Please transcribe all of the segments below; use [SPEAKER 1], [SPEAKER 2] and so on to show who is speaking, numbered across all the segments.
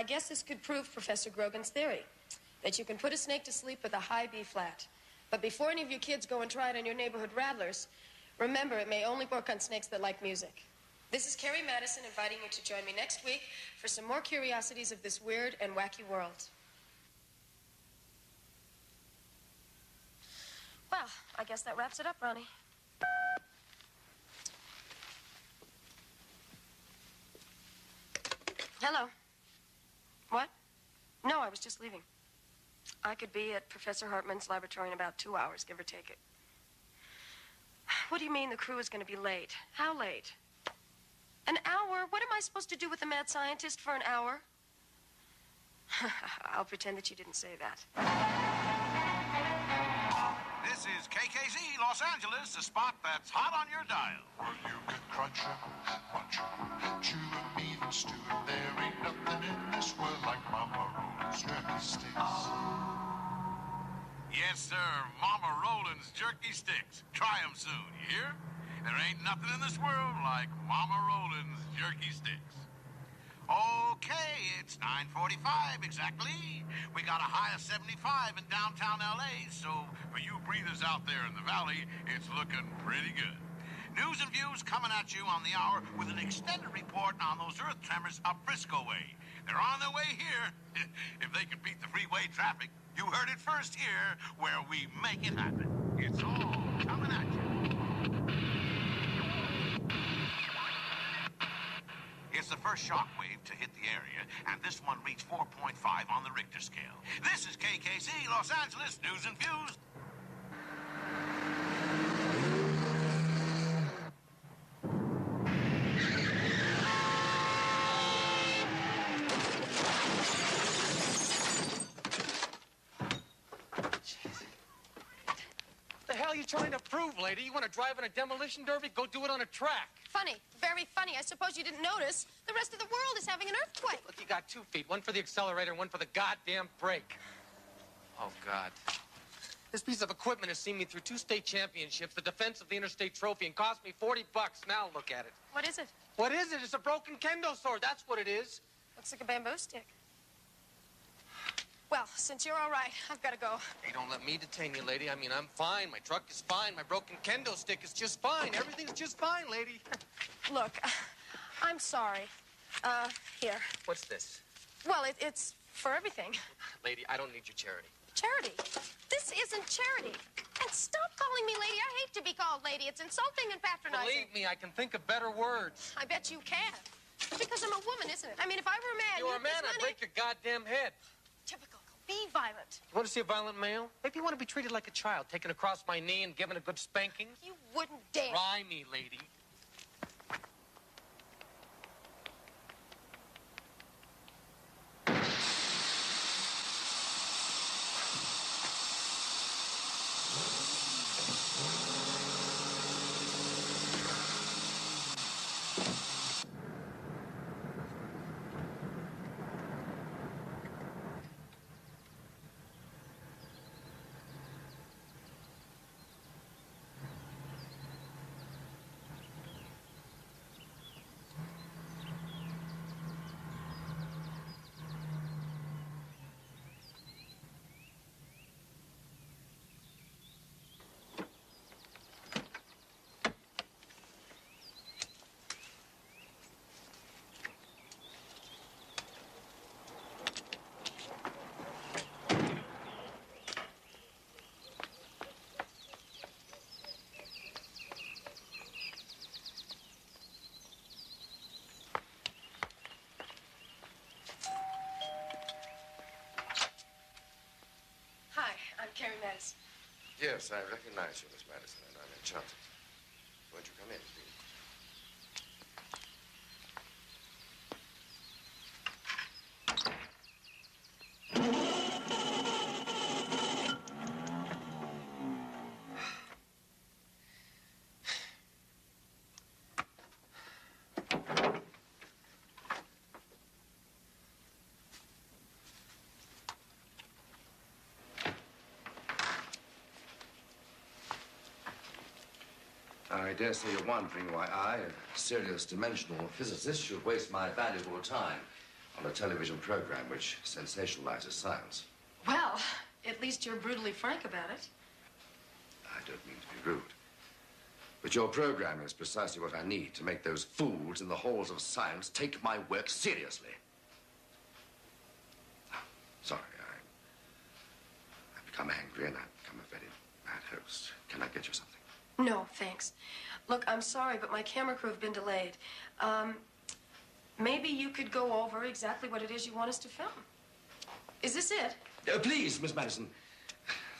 [SPEAKER 1] I guess this could prove Professor Grogan's theory, that you can put a snake to sleep with a high B flat. But before any of you kids go and try it on your neighborhood rattlers, remember it may only work on snakes that like music. This is Carrie Madison inviting you to join me next week for some more curiosities of this weird and wacky world. Well, I guess that wraps it up, Ronnie. Hello. What? No, I was just leaving. I could be at Professor Hartman's laboratory in about 2 hours, give or take it. What do you mean the crew is going to be late? How late? An hour? What am I supposed to do with the mad scientist for an hour? I'll pretend that you didn't say that.
[SPEAKER 2] This is KKZ Los Angeles, the spot that's hot on your dial.
[SPEAKER 3] Well, you can crunch 'em, munch 'em, chew 'em, even stew 'em. There ain't nothing in this world like Mama Roland's jerky sticks.
[SPEAKER 2] Yes, sir, Mama Roland's jerky sticks. Try 'em soon, you hear? There ain't nothing in this world like Mama Roland's jerky sticks. Okay, it's 9:45 exactly. We got a high of 75 in downtown L.A., so for you breathers out there in the valley, it's looking pretty good. News and views coming at you on the hour with an extended report on those earth tremors up Frisco way. They're on their way here. If they can beat the freeway traffic, you heard it first here, where we make it happen. It's all coming at you. It's the first shock wave to hit the area, and this one reached 4.5 on the Richter scale. This is KKZ Los Angeles News and Views.
[SPEAKER 4] What the hell are you trying to prove, lady? You want to drive in a demolition derby? Go do it on a track.
[SPEAKER 1] Funny, very funny. I suppose you didn't notice. The rest of the world is having an earthquake.
[SPEAKER 4] Look, you got 2 feet. One for the accelerator and one for the goddamn brake. Oh, God. This piece of equipment has seen me through 2 state championships, the defense of the interstate trophy, and cost me $40. Now look at it.
[SPEAKER 1] What is it?
[SPEAKER 4] What is it? It's a broken kendo sword. That's what it is.
[SPEAKER 1] Looks like a bamboo stick. Well, since you're all right, I've got to go.
[SPEAKER 4] Hey, don't let me detain you, lady. I mean, I'm fine. My truck is fine. My broken kendo stick is just fine. Everything's just fine, lady.
[SPEAKER 1] Look, I'm sorry. Here.
[SPEAKER 4] What's this?
[SPEAKER 1] Well, it's for everything.
[SPEAKER 4] Lady, I don't need your charity.
[SPEAKER 1] Charity? This isn't charity. And stop calling me lady. I hate to be called lady. It's insulting and patronizing.
[SPEAKER 4] Believe me, I can think of better words.
[SPEAKER 1] I bet you can. Because I'm a woman, isn't it? I mean, if I were a man...
[SPEAKER 4] You were a man, I'd break your goddamn head.
[SPEAKER 1] Typical. Be violent.
[SPEAKER 4] You want to see a violent male? Maybe you want to be treated like a child, taken across my knee and given a good spanking?
[SPEAKER 1] You wouldn't dare.
[SPEAKER 4] Try me, lady.
[SPEAKER 1] I'm Carrie Madison.
[SPEAKER 5] Yes, I recognize you, Miss Madison, and I'm enchanted. Won't you come in, please? I dare say you're wondering why I, a serious dimensional physicist, should waste my valuable time on a television program which sensationalizes science.
[SPEAKER 1] Well, at least you're brutally frank about it.
[SPEAKER 5] I don't mean to be rude. But your program is precisely what I need to make those fools in the halls of science take my work seriously. Sorry, I've become angry and I've become a very bad host. Can I get you something?
[SPEAKER 1] No, thanks. Look, I'm sorry, but my camera crew have been delayed. Maybe you could go over exactly what it is you want us to film. Is this it?
[SPEAKER 5] Please, Miss Madison.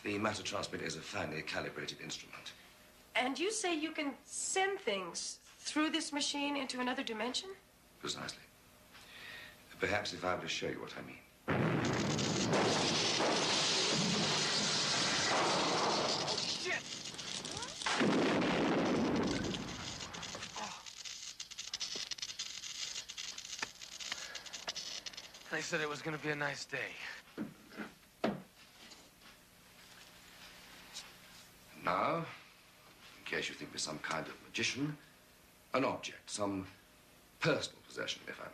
[SPEAKER 5] The matter transmitter is a finely calibrated instrument.
[SPEAKER 1] And you say you can send things through this machine into another dimension?
[SPEAKER 5] Precisely. Perhaps if I were to show you what I mean.
[SPEAKER 4] Shit! They said it was going to be a nice day.
[SPEAKER 5] Now, in case you think me some kind of magician, an object, some personal possession, if I may.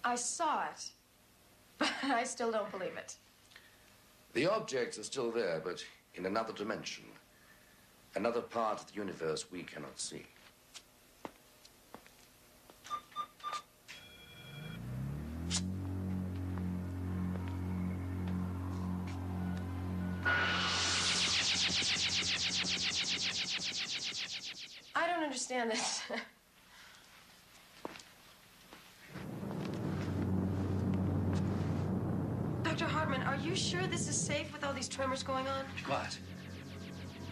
[SPEAKER 1] I saw it, but I still don't believe it.
[SPEAKER 5] The objects are still there, but in another dimension. Another part of the universe we cannot see.
[SPEAKER 1] I don't understand this. Dr. Hartman, are you sure this is safe with all these tremors going on?
[SPEAKER 5] Be quiet.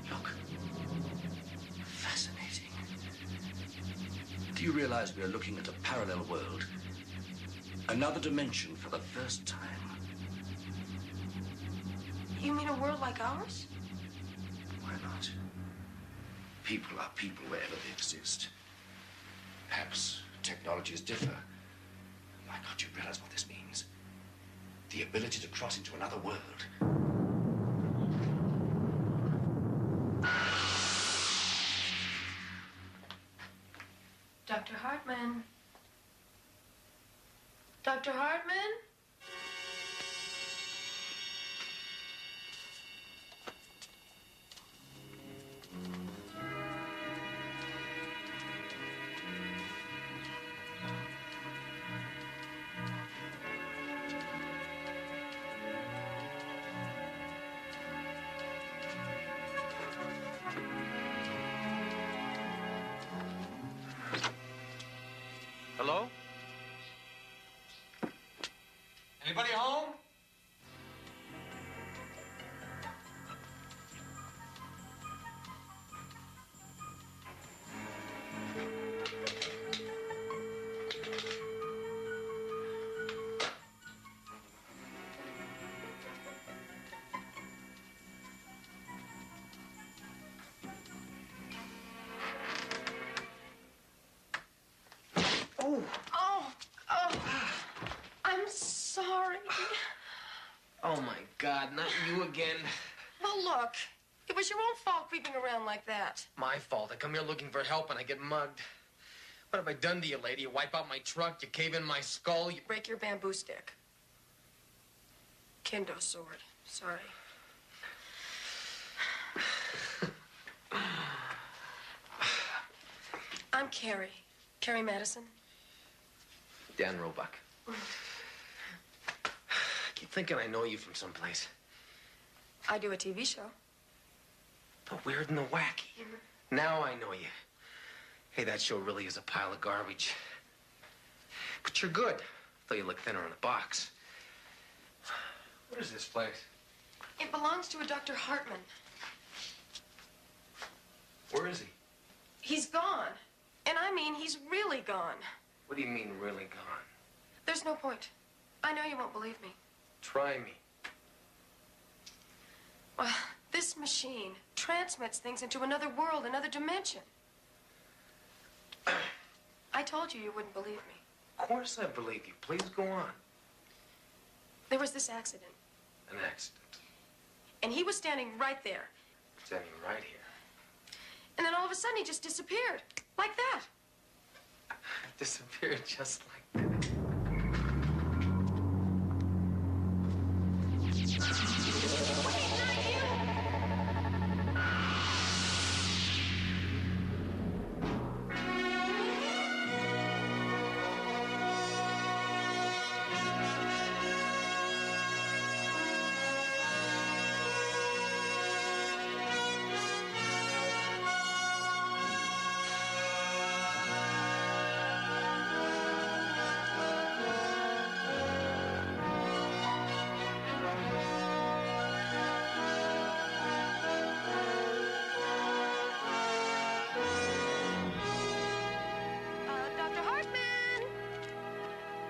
[SPEAKER 5] Look. Fascinating. Do you realize we are looking at a parallel world? Another dimension for the first time.
[SPEAKER 1] You mean a world like ours?
[SPEAKER 5] Why not? People are people wherever they exist. Perhaps technologies differ. Why can't you realize what this means? The ability to cross into another world.
[SPEAKER 1] Dr. Hartman? Dr. Hartman?
[SPEAKER 4] Hello? Anybody home?
[SPEAKER 1] I'm sorry.
[SPEAKER 4] Oh, my God, not you again.
[SPEAKER 1] Well, look, it was your own fault creeping around like that.
[SPEAKER 4] My fault. I come here looking for help and I get mugged. What have I done to you, lady? You wipe out my truck, you cave in my skull, you...
[SPEAKER 1] Break your bamboo stick. Kendo sword. Sorry. I'm Carrie. Carrie Madison.
[SPEAKER 4] Dan Roebuck. I keep thinking I know you from someplace.
[SPEAKER 1] I do a TV show.
[SPEAKER 4] The weird and the wacky. Now I know you. Hey, that show really is a pile of garbage. But you're good, though you look thinner in a box. What is this place?
[SPEAKER 1] It belongs to a Dr. Hartman.
[SPEAKER 4] Where is he?
[SPEAKER 1] He's gone. And I mean, he's really gone.
[SPEAKER 4] What do you mean, really gone?
[SPEAKER 1] There's no point. I know you won't believe me.
[SPEAKER 4] Try me.
[SPEAKER 1] Well, this machine transmits things into another world, another dimension. I told you you wouldn't believe me.
[SPEAKER 4] Of course I believe you. Please go on.
[SPEAKER 1] There was this accident,
[SPEAKER 4] An accident.
[SPEAKER 1] and he was standing right there.
[SPEAKER 4] Standing right here.
[SPEAKER 1] And then all of a sudden, he just disappeared. Like that.
[SPEAKER 4] Disappeared just like that.
[SPEAKER 1] Dr. Hartman!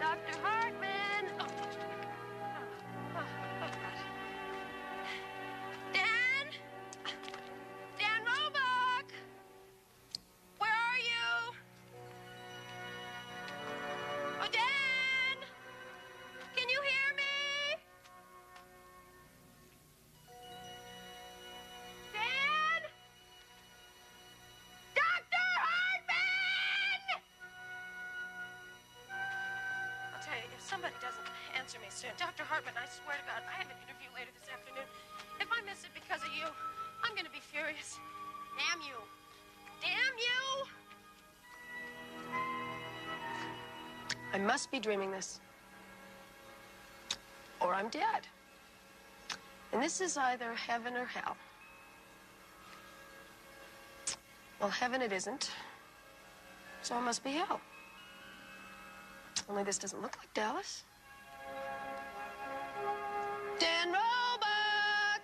[SPEAKER 1] Dr. Hartman! Oh. God. Dan? Dan Roebuck! Where are you? Oh, Dan! Can you hear me? Dan? Dr. Hartman! I'll tell you, if somebody doesn't answer me soon, Dr. Hartman, I swear to God, I have an interview later this afternoon. If I miss it because of you, I'm gonna be furious. Damn you. Damn you! I must be dreaming this. Or I'm dead. And this is either heaven or hell. Well, heaven it isn't. So it must be hell. Only this doesn't look like Dallas. Dan Roebuck!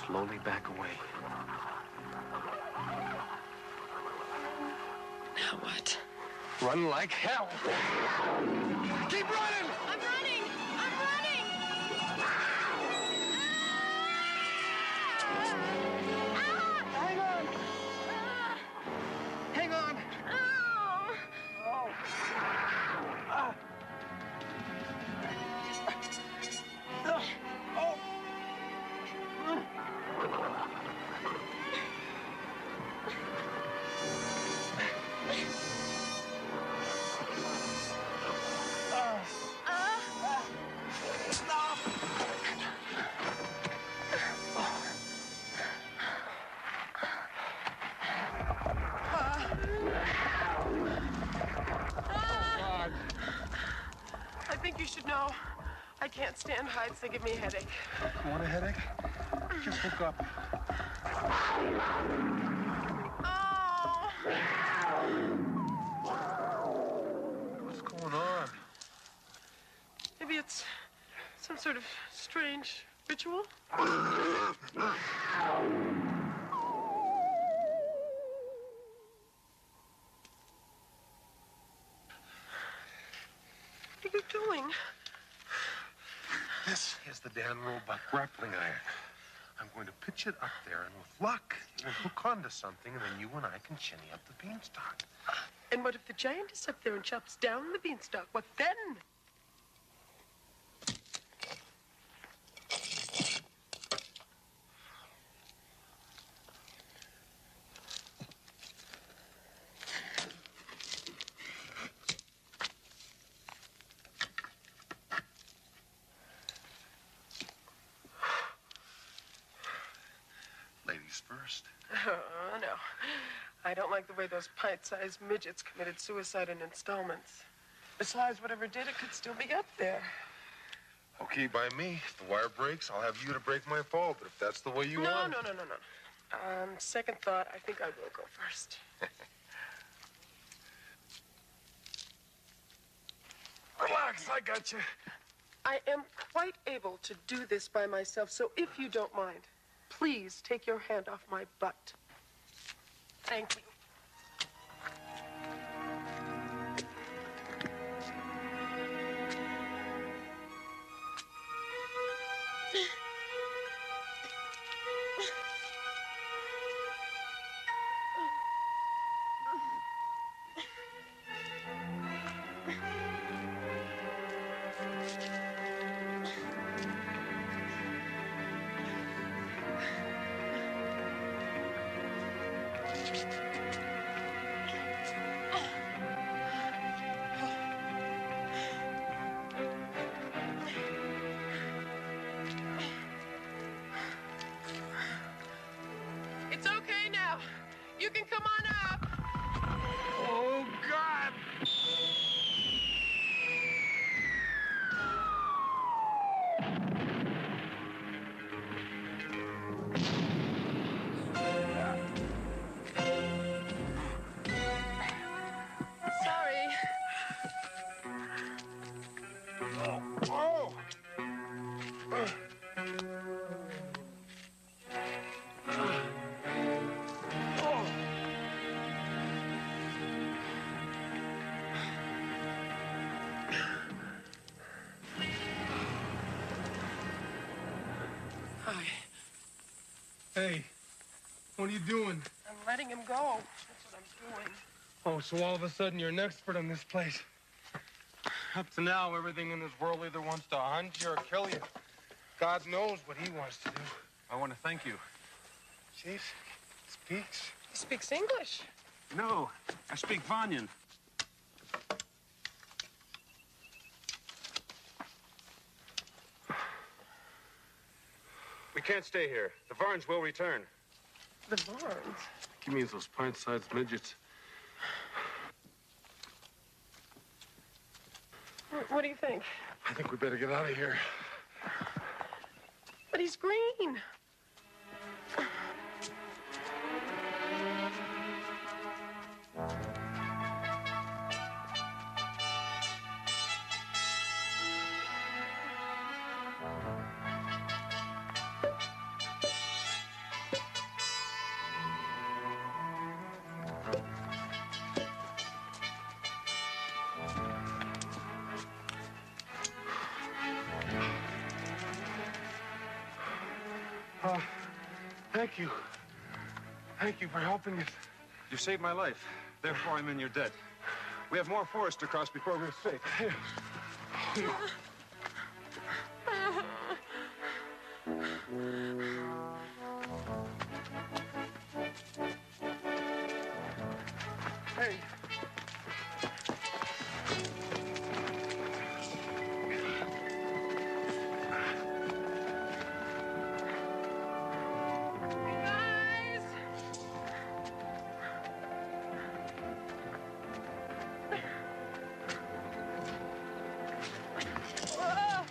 [SPEAKER 4] slowly back away.
[SPEAKER 1] Now what?
[SPEAKER 4] Run like hell. Keep running!
[SPEAKER 1] I'm running! I'm running!
[SPEAKER 4] Hang on! Hang on!
[SPEAKER 1] I think you should know. I can't stand heights. They give me a headache.
[SPEAKER 6] Want a headache? Just look up.
[SPEAKER 1] Oh!
[SPEAKER 6] What's going on?
[SPEAKER 1] Maybe it's some sort of strange ritual. What are you doing?
[SPEAKER 6] This is the Dan Roebuck grappling iron. I'm going to pitch it up there, and with luck, it will hook onto something, and then you and I can shinny up the beanstalk.
[SPEAKER 1] And what if the giant is up there and chops down the beanstalk? What then?
[SPEAKER 6] Ladies first.
[SPEAKER 1] Oh, no. I don't like the way those pint-sized midgets committed suicide in installments. Besides, whatever did it could still be up there.
[SPEAKER 6] Okay, by me. If the wire breaks, I'll have you to break my fall, but if that's the way you
[SPEAKER 1] No.
[SPEAKER 6] want...
[SPEAKER 1] Second thought, I think I will go first.
[SPEAKER 6] Relax, I got you.
[SPEAKER 1] I am quite able to do this by myself, so if you don't mind, please take your hand off my butt. Thank you. It's okay now. You can come on up.
[SPEAKER 6] Oh, God!
[SPEAKER 1] Sorry.
[SPEAKER 6] Oh!
[SPEAKER 1] Hi.
[SPEAKER 4] Hey, what are you doing?
[SPEAKER 1] I'm letting him go. That's what I'm doing.
[SPEAKER 4] Oh, so all of a sudden you're an expert on this place. Up to now, everything in this world either wants to hunt you or kill you. God knows what he wants to do.
[SPEAKER 7] I want to thank you.
[SPEAKER 4] Chief speaks.
[SPEAKER 1] He speaks English.
[SPEAKER 7] No, I speak Vanyan. We can't stay here. The Varns will return.
[SPEAKER 1] The Varns?
[SPEAKER 6] He means those pint-sized midgets.
[SPEAKER 1] What do you think?
[SPEAKER 6] I think we better get out of here.
[SPEAKER 1] But he's green.
[SPEAKER 6] Thank you. Thank you for helping us.
[SPEAKER 7] You saved my life. Therefore, I'm in your debt. We have more forest to cross before we're safe.
[SPEAKER 6] Hey.
[SPEAKER 8] Guys! Whoa.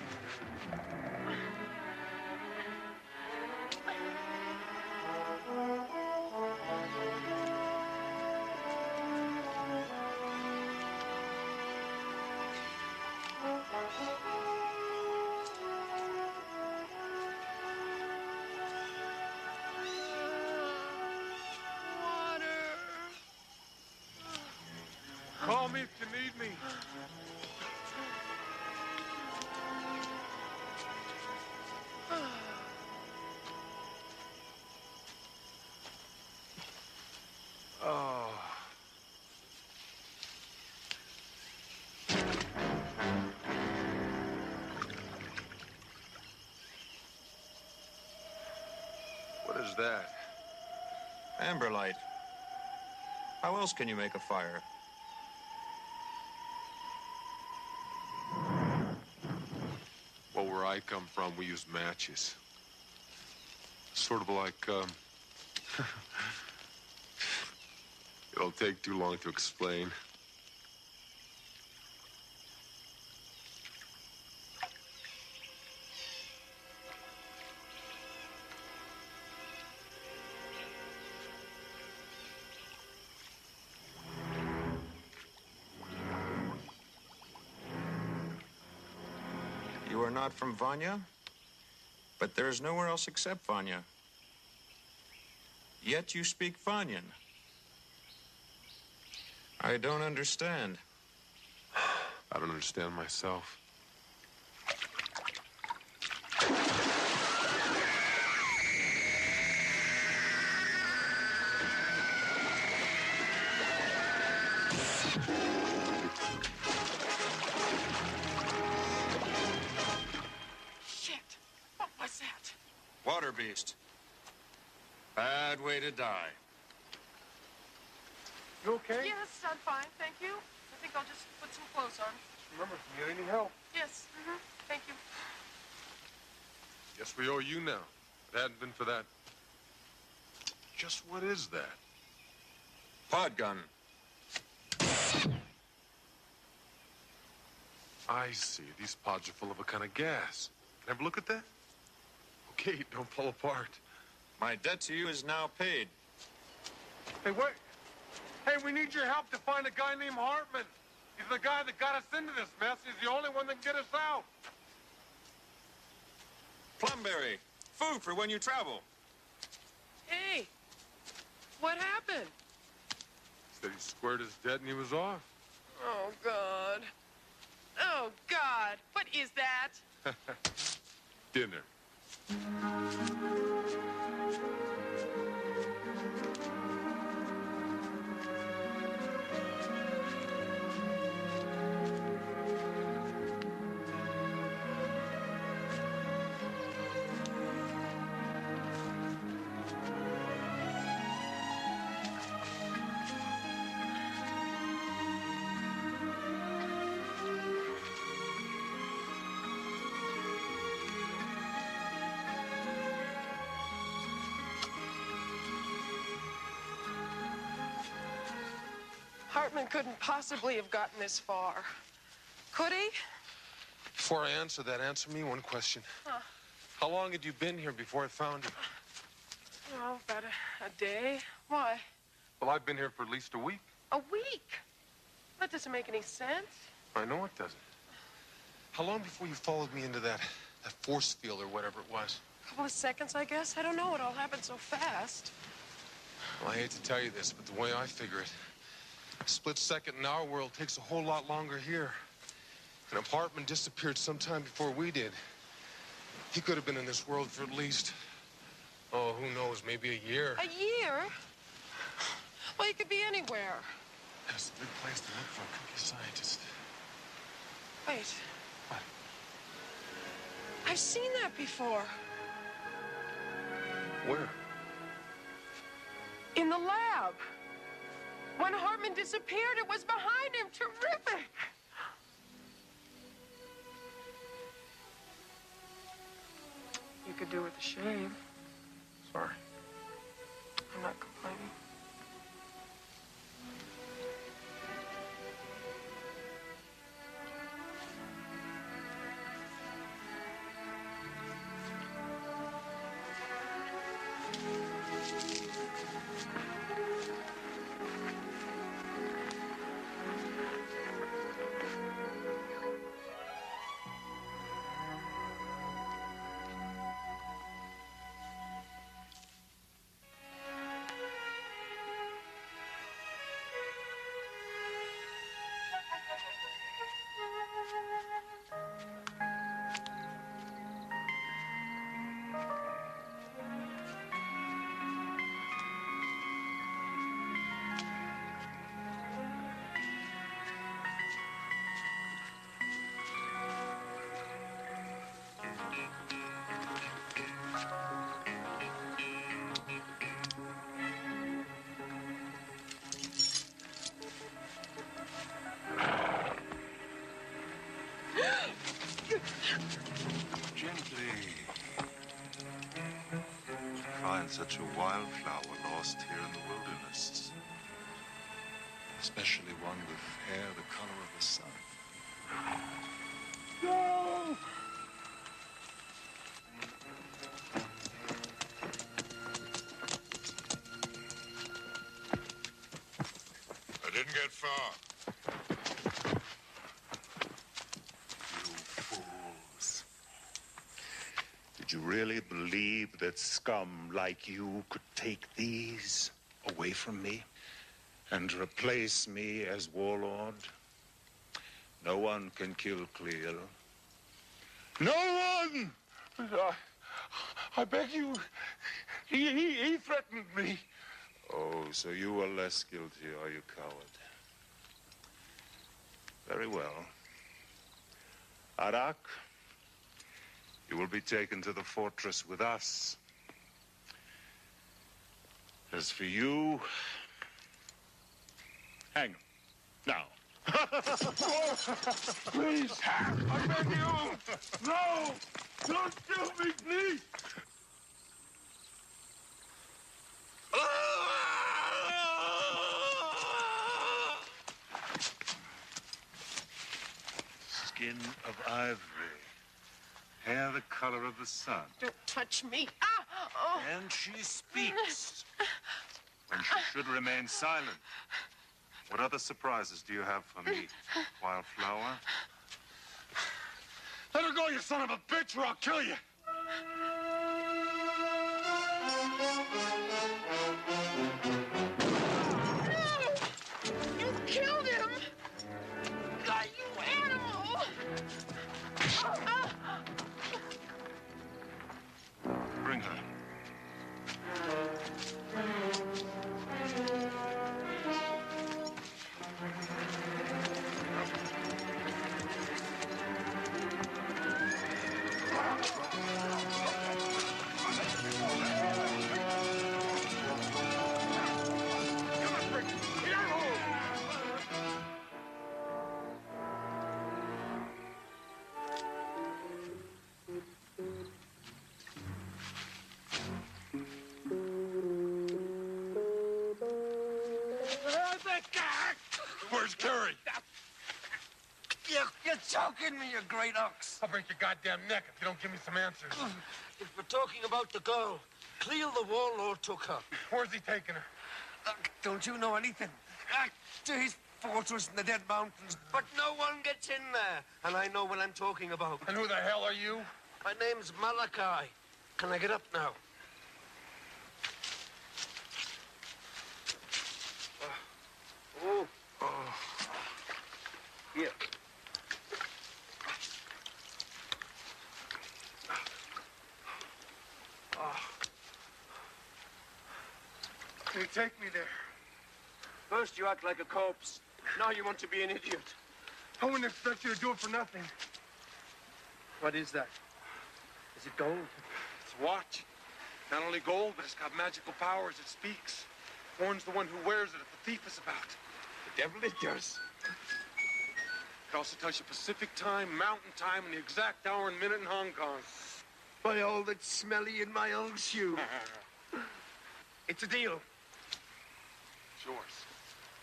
[SPEAKER 6] Call me if you need me. Oh. What is that?
[SPEAKER 9] Amber light. How else can you make a fire?
[SPEAKER 6] Well, where I come from, we use matches. Sort of like, it'll take too long to explain.
[SPEAKER 9] You are not from Vanya? But there's nowhere else except Vanya. Yet you speak Vanyan. I don't understand.
[SPEAKER 6] I don't understand myself.
[SPEAKER 8] Shit. What was that?
[SPEAKER 9] Water beast. Bad way to die.
[SPEAKER 6] You okay?
[SPEAKER 8] Yes, I'm fine, thank you. I think I'll just put some clothes on.
[SPEAKER 6] Remember, if you need any help.
[SPEAKER 8] Yes, thank you.
[SPEAKER 6] Guess we owe you now. If it hadn't been for that. Just what is that?
[SPEAKER 9] Pod gun.
[SPEAKER 6] I see. These pods are full of a kind of gas. Can I have a look at that? Okay, don't fall apart.
[SPEAKER 9] My debt to you is now paid.
[SPEAKER 6] Hey, wait. Hey, we need your help to find a guy named Hartman. He's the guy that got us into this mess. He's the only one that can get us out.
[SPEAKER 9] Plumberry. Food for when you travel.
[SPEAKER 8] Hey, what happened?
[SPEAKER 6] Said he squared his debt and he was off.
[SPEAKER 8] Oh, God. Oh, God. What is that?
[SPEAKER 6] Dinner.
[SPEAKER 8] Hartman couldn't possibly have gotten this far. Could he?
[SPEAKER 6] Before I answer that, answer me one question.
[SPEAKER 8] Huh.
[SPEAKER 6] How long had you been here before I found you?
[SPEAKER 8] Oh, about a day. Why?
[SPEAKER 6] Well, I've been here for at least a week.
[SPEAKER 8] A week? That doesn't make any sense.
[SPEAKER 6] I know it doesn't. How long before you followed me into that force field or whatever it was?
[SPEAKER 8] A couple of seconds, I guess. I don't know. It all happened so fast.
[SPEAKER 6] Well, I hate to tell you this, but the way I figure it, a split second in our world takes a whole lot longer here. And if Hartman disappeared sometime before we did, he could have been in this world for at least Oh, who knows? Maybe a year.
[SPEAKER 8] A year? Well, he could be anywhere.
[SPEAKER 6] That's a good place to look for a cookie scientist.
[SPEAKER 8] Wait.
[SPEAKER 6] What?
[SPEAKER 8] I've seen that before.
[SPEAKER 6] Where?
[SPEAKER 8] In the lab. When Hartman disappeared, it was behind him. Terrific. You could do with a shave.
[SPEAKER 6] Sorry.
[SPEAKER 8] I'm not complaining.
[SPEAKER 3] Gently. Find such a wildflower lost here in the wilderness. Especially one with hair the color of the sun.
[SPEAKER 6] No!
[SPEAKER 3] I didn't get far. You fools. Did you really believe that scum like you could take these away from me and replace me as warlord? No one can kill Cleel. No one!
[SPEAKER 6] I beg you. He threatened me.
[SPEAKER 3] Oh, so you are less guilty, are you, coward? Very well. Arak, you will be taken to the fortress with us. As for you, hang him. Now.
[SPEAKER 6] Please, I beg you. No! Don't kill me, please.
[SPEAKER 3] Skin of ivory. Hair the color of the sun.
[SPEAKER 8] Don't touch me. Ah! Oh.
[SPEAKER 3] And she speaks. When she should remain silent. What other surprises do you have for me, Wildflower?
[SPEAKER 6] Let her go, you son of a bitch, or I'll kill you.
[SPEAKER 8] No! You killed him! God, you animal!
[SPEAKER 3] Bring her.
[SPEAKER 6] Where's Curry?
[SPEAKER 10] You're choking me, you great ox.
[SPEAKER 6] I'll break your goddamn neck if you don't give me some answers.
[SPEAKER 10] If we're talking about the girl, Cleel the warlord took her.
[SPEAKER 6] Where's he taking her?
[SPEAKER 10] Don't you know anything? To his fortress in the Dead Mountains. But no one gets in there. And I know what I'm talking about.
[SPEAKER 6] And who the hell are you?
[SPEAKER 10] My name's Malachi. Can I get up now? Here.
[SPEAKER 6] take me there.
[SPEAKER 10] First you act like a corpse. Now you want to be an idiot.
[SPEAKER 6] I wouldn't expect you to do it for nothing. What is that? Is it gold?
[SPEAKER 4] It's a watch. Not only gold, but it's got magical powers. It speaks. Warns the one who wears it if the thief is about.
[SPEAKER 10] The devil it does.
[SPEAKER 4] It also tells you Pacific time, mountain time, and the exact hour and minute in Hong Kong.
[SPEAKER 10] By all that's smelly in my old shoe. It's a deal.
[SPEAKER 4] It's yours.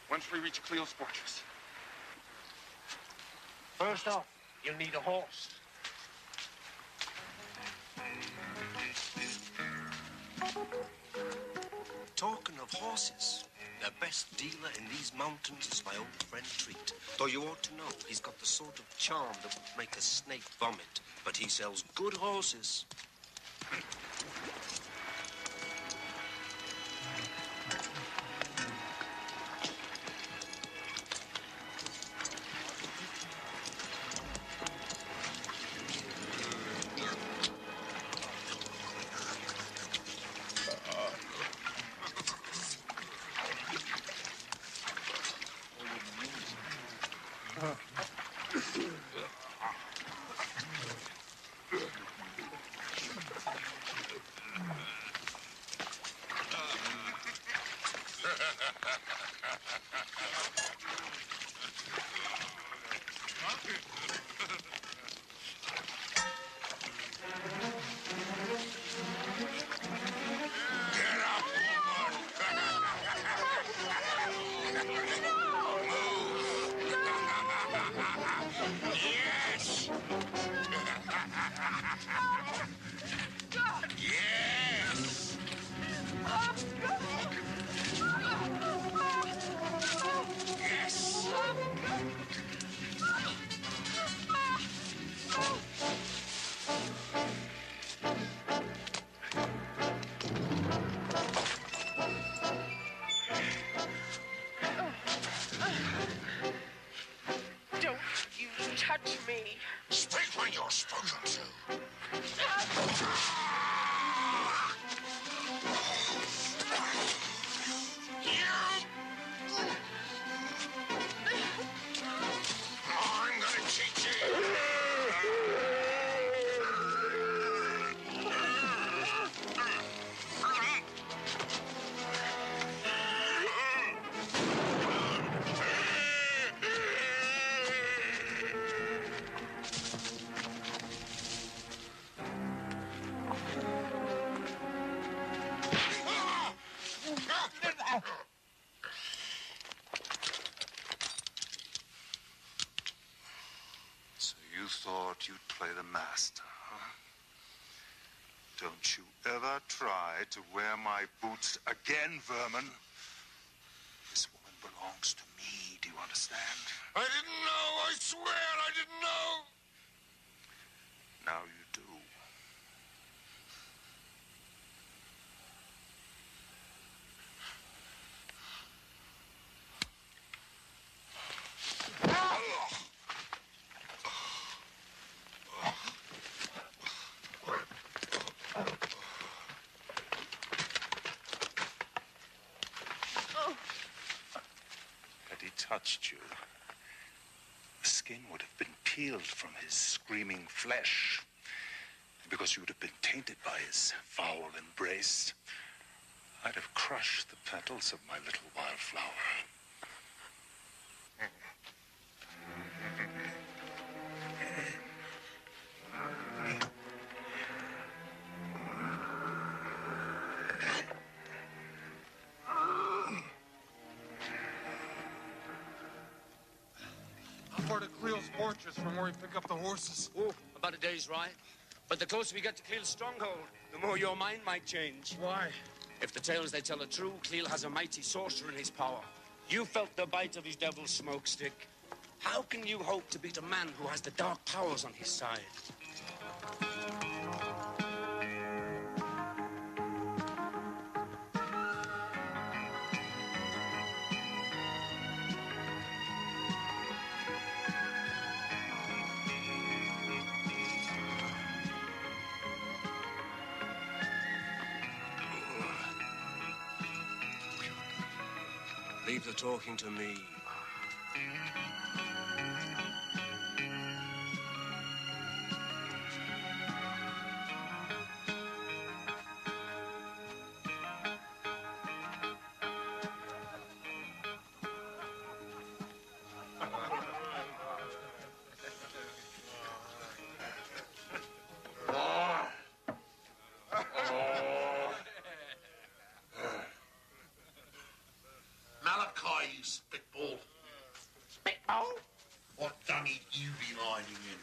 [SPEAKER 4] Once we reach Cleo's fortress.
[SPEAKER 10] First off, you'll need a horse.
[SPEAKER 5] Talking of horses, the best dealer in these mountains is my old friend Treat. Though you ought to know, he's got the sort of charm that would make a snake vomit. But he sells good horses.
[SPEAKER 8] Don't you touch me.
[SPEAKER 3] Speak when you're spoken to. I'm gonna teach you.
[SPEAKER 9] So you thought you'd play the master, huh? Don't you ever try to wear my boots again, vermin. This woman belongs to me, do you understand?
[SPEAKER 3] I didn't know, I swear I didn't know.
[SPEAKER 9] Now you do. Had he touched you, the skin would have been peeled from his screaming flesh. Because you would have been tainted by his foul embrace, I'd have crushed the petals of my little wildflower.
[SPEAKER 4] How far to Cleo's fortress from where we pick up the horses?
[SPEAKER 10] Oh, about a day's ride. But the closer we get to Cleel's stronghold, the more your mind might change.
[SPEAKER 4] Why?
[SPEAKER 10] If the tales they tell are true, Cleel has a mighty sorcerer in his power. You felt the bite of his devil's smoke stick. How can you hope to beat a man who has the dark powers on his side? they're talking to me.
[SPEAKER 5] Malachi, you spitball. Spitball? What dunny you be hiding in?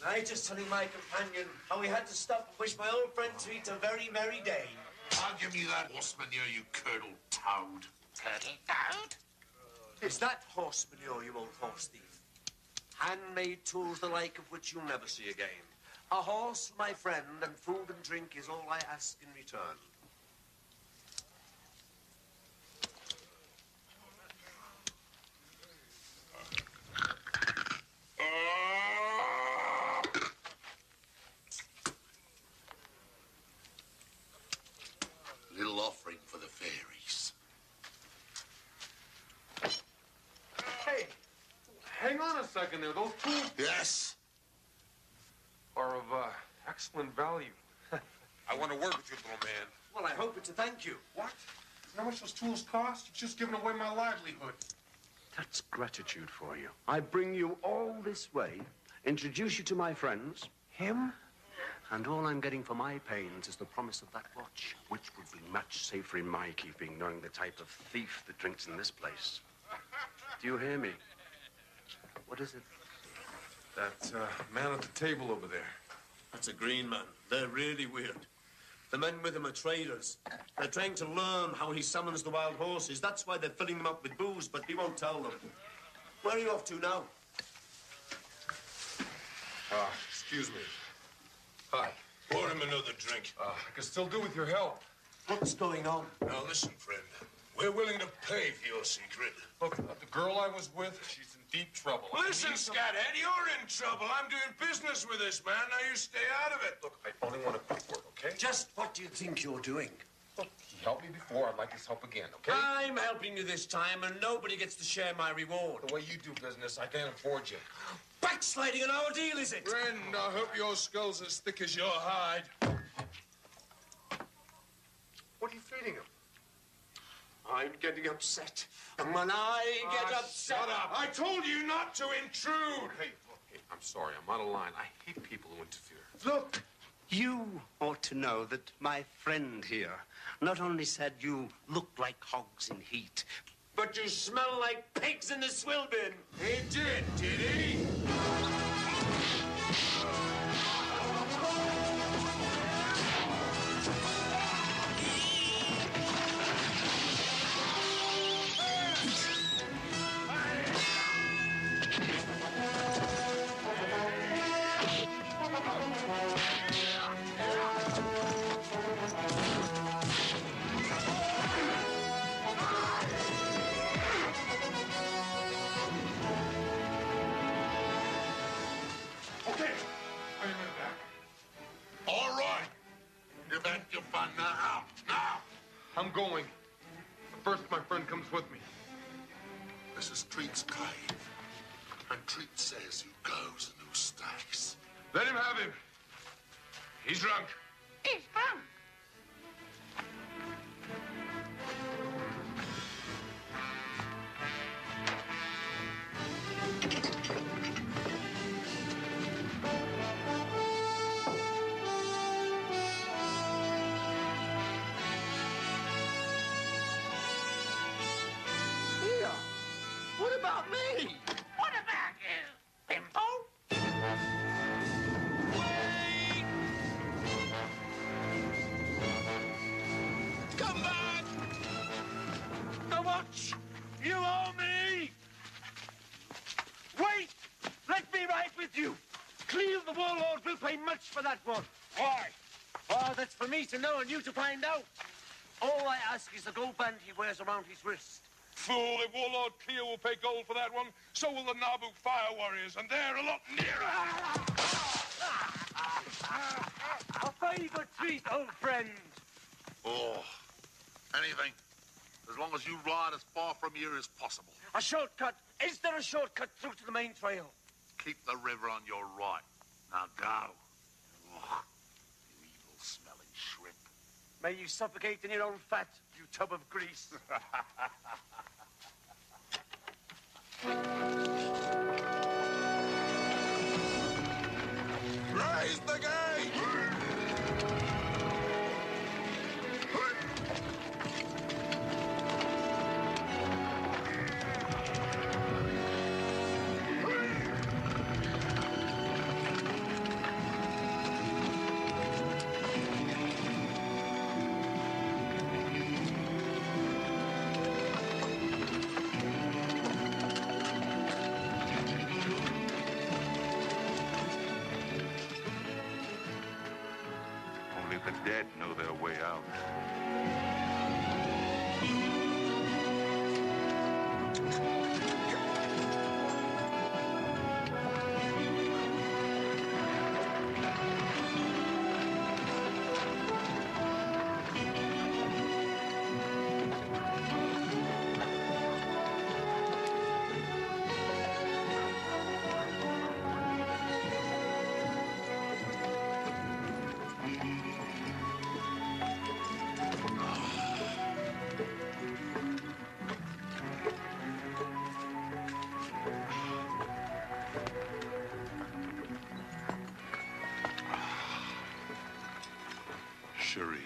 [SPEAKER 11] I just telling my companion how we had to stop and wish my old friend Tweet a very merry day.
[SPEAKER 5] I'll give you that horse manure, you curdled toad. Curdled toad?
[SPEAKER 11] It's that horse manure, you old horse thief. Handmade tools the like of which you'll never see again. A horse, my friend, and food and drink is all I ask in return.
[SPEAKER 5] Little offering for the fairies.
[SPEAKER 6] Hey, hang on a second there. Those tools
[SPEAKER 5] Yes.
[SPEAKER 6] are of excellent value. I want to work with you, little man.
[SPEAKER 11] Well, I hope it's a thank you.
[SPEAKER 6] What? You know how much those tools cost? You've just given away my livelihood.
[SPEAKER 10] That's gratitude for you. I bring you all this way, introduce you to my friends.
[SPEAKER 6] Him?
[SPEAKER 10] And all I'm getting for my pains is the promise of that watch, which would be much safer in my keeping, knowing the type of thief that drinks in this place. Do you hear me? What is it?
[SPEAKER 6] That man at the table over there.
[SPEAKER 11] That's a green man. They're really weird. The men with him are traders. They're trying to learn how he summons the wild horses. That's why they're filling them up with booze, but he won't tell them. Where are you off to now?
[SPEAKER 6] Excuse me. Hi.
[SPEAKER 12] Pour him another drink.
[SPEAKER 6] I can still do with your help.
[SPEAKER 11] What's going on?
[SPEAKER 12] Now listen, friend. We're willing to pay for your secret.
[SPEAKER 6] Look, the girl I was with, she's in deep trouble.
[SPEAKER 12] Listen, Scathead, you're in trouble. I'm doing business with this man. Now you stay out of it.
[SPEAKER 6] Look, I only want to quick work, okay?
[SPEAKER 11] Just what do you think you're doing?
[SPEAKER 6] Look, he helped me before. I'd like his help again, okay?
[SPEAKER 11] I'm helping you this time, and nobody gets to share my reward.
[SPEAKER 6] The way you do business, I can't afford you.
[SPEAKER 11] Backsliding on our deal, is it?
[SPEAKER 12] Friend, I hope your skull's as thick as your hide.
[SPEAKER 6] What are you feeding him?
[SPEAKER 11] I'm getting upset. And when I get upset...
[SPEAKER 12] Shut up. I told you not to intrude.
[SPEAKER 6] Hey, look, hey, I'm sorry. I'm out of line. I hate people who interfere.
[SPEAKER 10] Look, you ought to know that my friend here not only said you look like hogs in heat,
[SPEAKER 11] But you smell like pigs in the swill bin.
[SPEAKER 12] He did he?
[SPEAKER 5] All right. You've had your fun now. Out. Now.
[SPEAKER 6] I'm going. But first, my friend comes with me.
[SPEAKER 5] This is Treat's cave. And Treat says who goes and who stays.
[SPEAKER 6] Let him have him. He's drunk.
[SPEAKER 5] He's drunk.
[SPEAKER 11] Here. What about me?
[SPEAKER 5] What about you, Bimbo?
[SPEAKER 11] Come back! The watch! You owe me! Wait! Let me ride with you! Cleve the warlord will pay much for that one. Why? Oh, that's for me to know and you to find out. All I ask is the gold band he wears around his wrist.
[SPEAKER 12] Fool, if Warlord Cleo will pay gold for that one, so will the Naboo Fire Warriors, and they're a lot nearer.
[SPEAKER 11] A favor treat, old friend.
[SPEAKER 5] Oh, anything.
[SPEAKER 13] as long as you ride as far from here as possible.
[SPEAKER 11] A shortcut? Is there a shortcut through to the main trail?
[SPEAKER 13] Keep the river on your right. Now go. Ugh, you evil-smelling shrimp.
[SPEAKER 11] May you suffocate in your own fat, you tub of grease.
[SPEAKER 13] Raise the gate!
[SPEAKER 9] Only the dead know their way out. Shireen.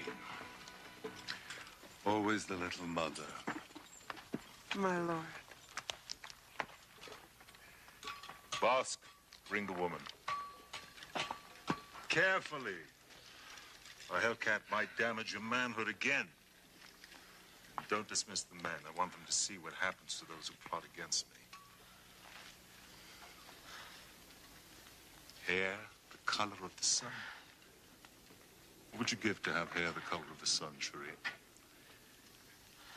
[SPEAKER 9] Always the little mother.
[SPEAKER 8] My lord.
[SPEAKER 9] Bosk, bring the woman. Carefully. A Hellcat might damage your manhood again. Don't dismiss the men. I want them to see what happens to those who plot against me. Hair the color of the sun. What would you give to have hair the color of the sun, Shireen?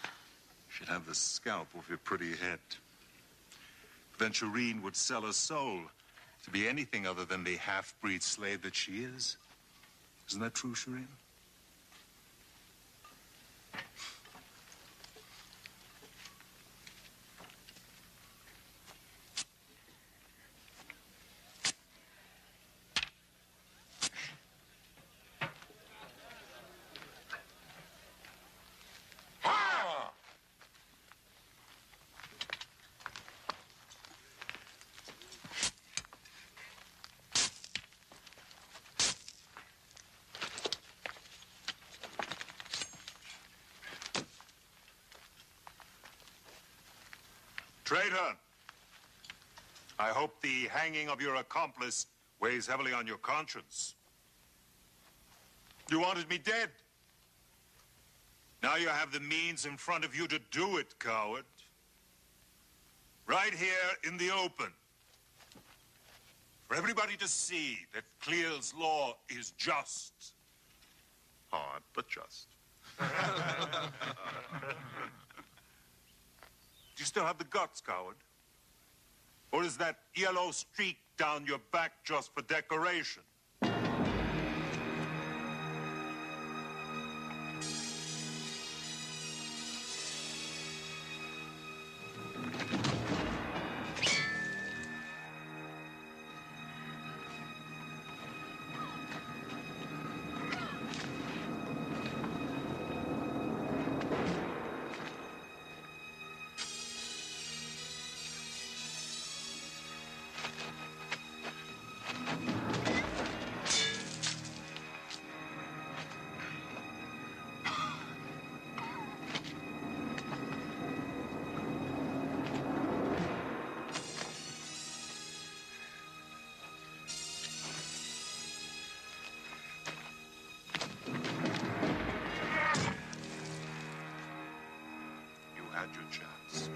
[SPEAKER 9] You should have the scalp of your pretty head. Then Shireen would sell her soul to be anything other than the half-breed slave that she is. Isn't that true, Shireen? Traitor! I hope the hanging of your accomplice weighs heavily on your conscience. You wanted me dead. Now you have the means in front of you to do it, coward. Right here in the open. For everybody to see that Clear's law is just. Hard, but just. Do you still have the guts, coward? Or is that yellow streak down your back just for decoration? Had your chance.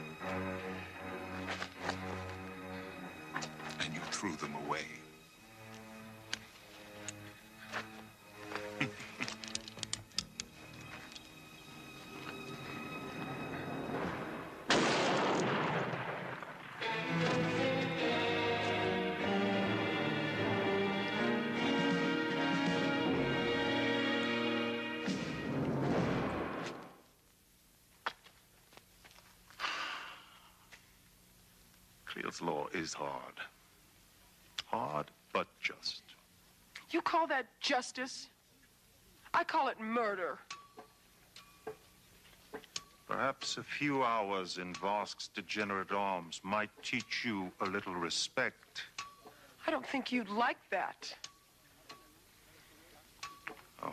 [SPEAKER 9] And you threw them away.
[SPEAKER 6] This law is hard. Hard, but just.
[SPEAKER 8] You call that justice? I call it murder.
[SPEAKER 6] Perhaps a few hours in Vosk's degenerate arms might teach you a little respect.
[SPEAKER 8] I don't think you'd like that.
[SPEAKER 6] Oh?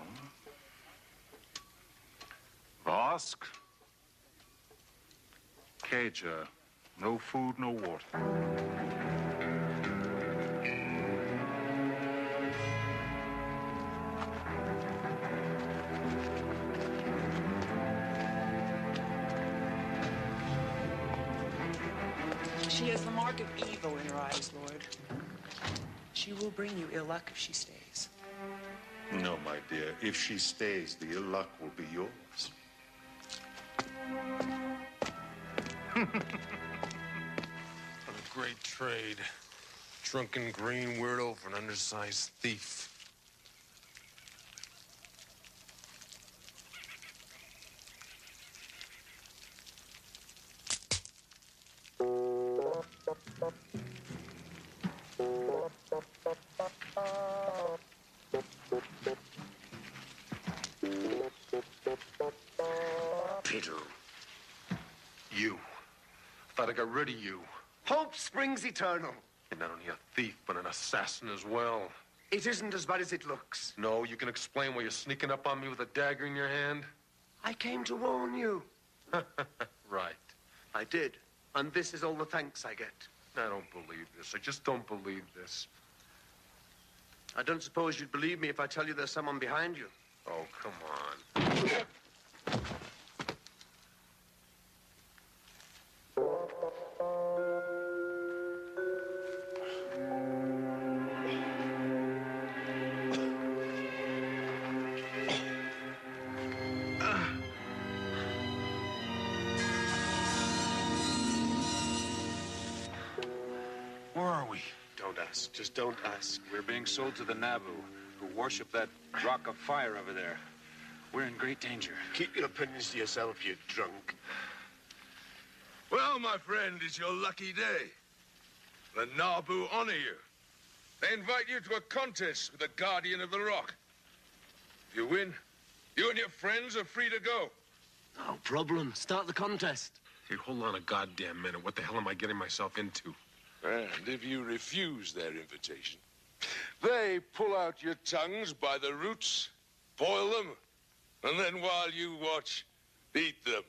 [SPEAKER 6] Vosk? Cager. No food, no water.
[SPEAKER 14] She has the mark of evil in her eyes, Lord. She will bring you ill luck if she stays.
[SPEAKER 6] No, my dear. If she stays, the ill luck will be yours.
[SPEAKER 12] What a great trade. Drunken green weirdo for an undersized thief.
[SPEAKER 10] Peter.
[SPEAKER 6] You. Thought I got rid of you.
[SPEAKER 10] Hope springs eternal.
[SPEAKER 6] You're not only a thief, but an assassin as well.
[SPEAKER 10] It isn't as bad as it looks.
[SPEAKER 6] No, you can explain why you're sneaking up on me with a dagger in your hand?
[SPEAKER 10] I came to warn you.
[SPEAKER 6] Right.
[SPEAKER 10] I did. And this is all the thanks I get.
[SPEAKER 6] I don't believe this. I just don't believe this.
[SPEAKER 10] I don't suppose you'd believe me if I tell you there's someone behind you.
[SPEAKER 6] Oh, come on.
[SPEAKER 7] Where are we?
[SPEAKER 10] Don't ask. Just don't ask.
[SPEAKER 7] We're being sold to the Nabu, who worship that rock of fire over there. We're in great danger.
[SPEAKER 10] Keep your opinions to yourself, you drunk.
[SPEAKER 12] Well, my friend, it's your lucky day. The Nabu honor you. They invite you to a contest with the Guardian of the Rock. If you win, you and your friends are free to go.
[SPEAKER 10] No problem. Start the contest.
[SPEAKER 6] Hey, hold on a goddamn minute. What the hell am I getting myself into?
[SPEAKER 12] And if you refuse their invitation, they pull out your tongues by the roots, boil them, and then while you watch, eat them.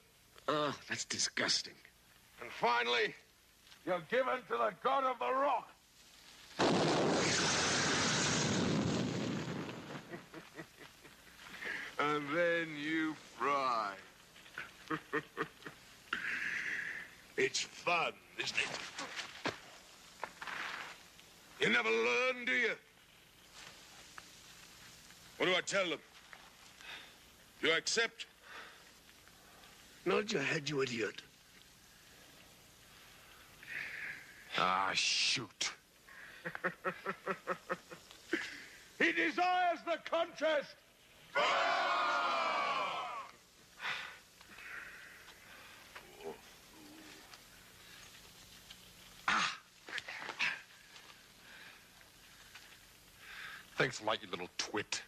[SPEAKER 10] Oh, that's disgusting.
[SPEAKER 12] And finally, you're given to the God of the Rock. And then you fry. It's fun, isn't it? You never learn, do you? What do I tell them? You accept?
[SPEAKER 10] Nod your head, you idiot.
[SPEAKER 6] Ah, shoot.
[SPEAKER 12] He desires the contest.
[SPEAKER 6] Thanks a lot, you little twit.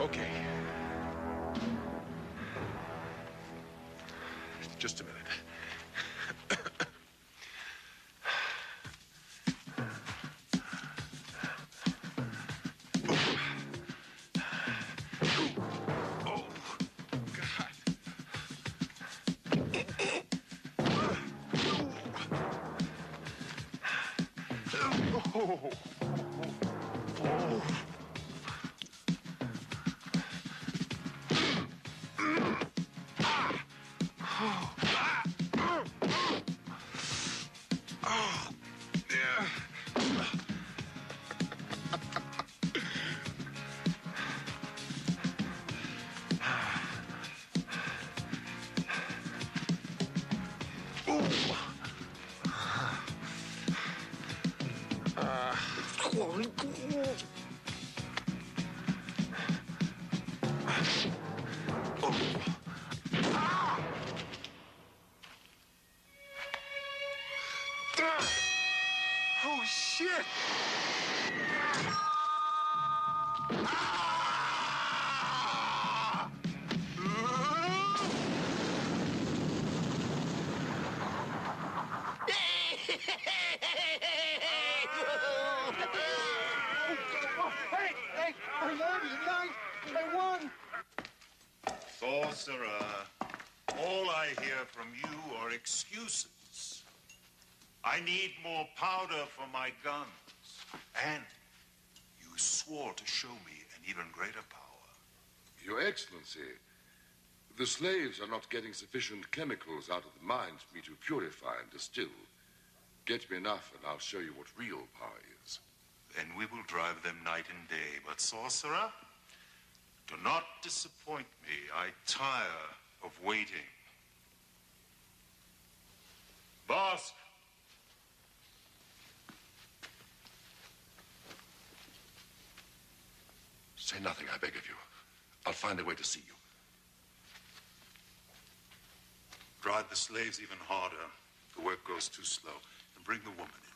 [SPEAKER 6] Okay. Just a minute. Oh, God. Oh. Oh. Oh, shit!
[SPEAKER 15] Hey, I love you, guys. I won.
[SPEAKER 9] Sorcerer, all I hear from you are excuses. I need more powder for my guns. And you swore to show me an even greater power.
[SPEAKER 12] Your Excellency, the slaves are not getting sufficient chemicals out of the mines for me to purify and distill. Get me enough, and I'll show you what real power is.
[SPEAKER 9] Then we will drive them night and day. But, sorcerer, do not disappoint me. I tire of waiting. Boss!
[SPEAKER 12] Say nothing, I beg of you. I'll find a way to see you.
[SPEAKER 9] Drive the slaves even harder. The work goes too slow. And bring the woman in.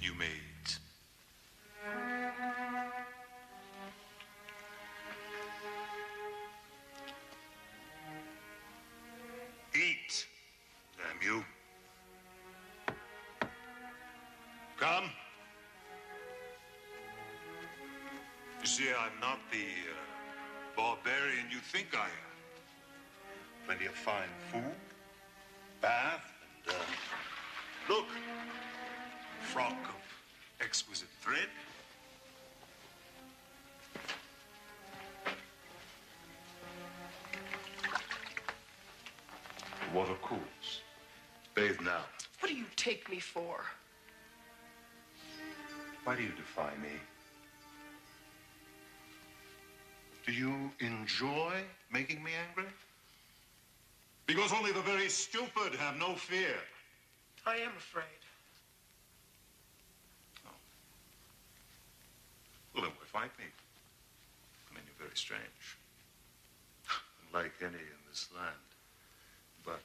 [SPEAKER 9] You may eat. Eat, damn you. Come. You see, I'm not the barbarian you think I am. Plenty of fine food, bath, and, look, frock of exquisite thread. The water cools. Bathe now.
[SPEAKER 8] What do you take me for?
[SPEAKER 9] Why do you defy me? Do you enjoy making me angry? Because only the very stupid have no fear.
[SPEAKER 8] I am afraid.
[SPEAKER 9] Oh. Well, then why fight me? I mean, you're very strange. Unlike any in this land. But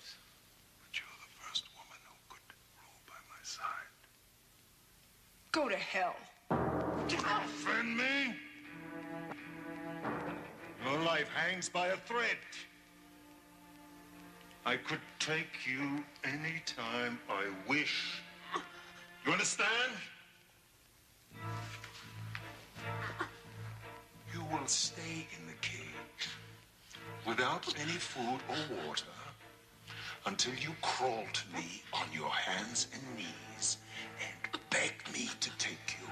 [SPEAKER 9] you're the first woman who could rule by my side.
[SPEAKER 8] Go to hell.
[SPEAKER 9] Offend me? Your life hangs by a thread. I could take you any time I wish. You understand? You will stay in the cage without any food or water until you crawl to me on your hands and knees and beg me to take you.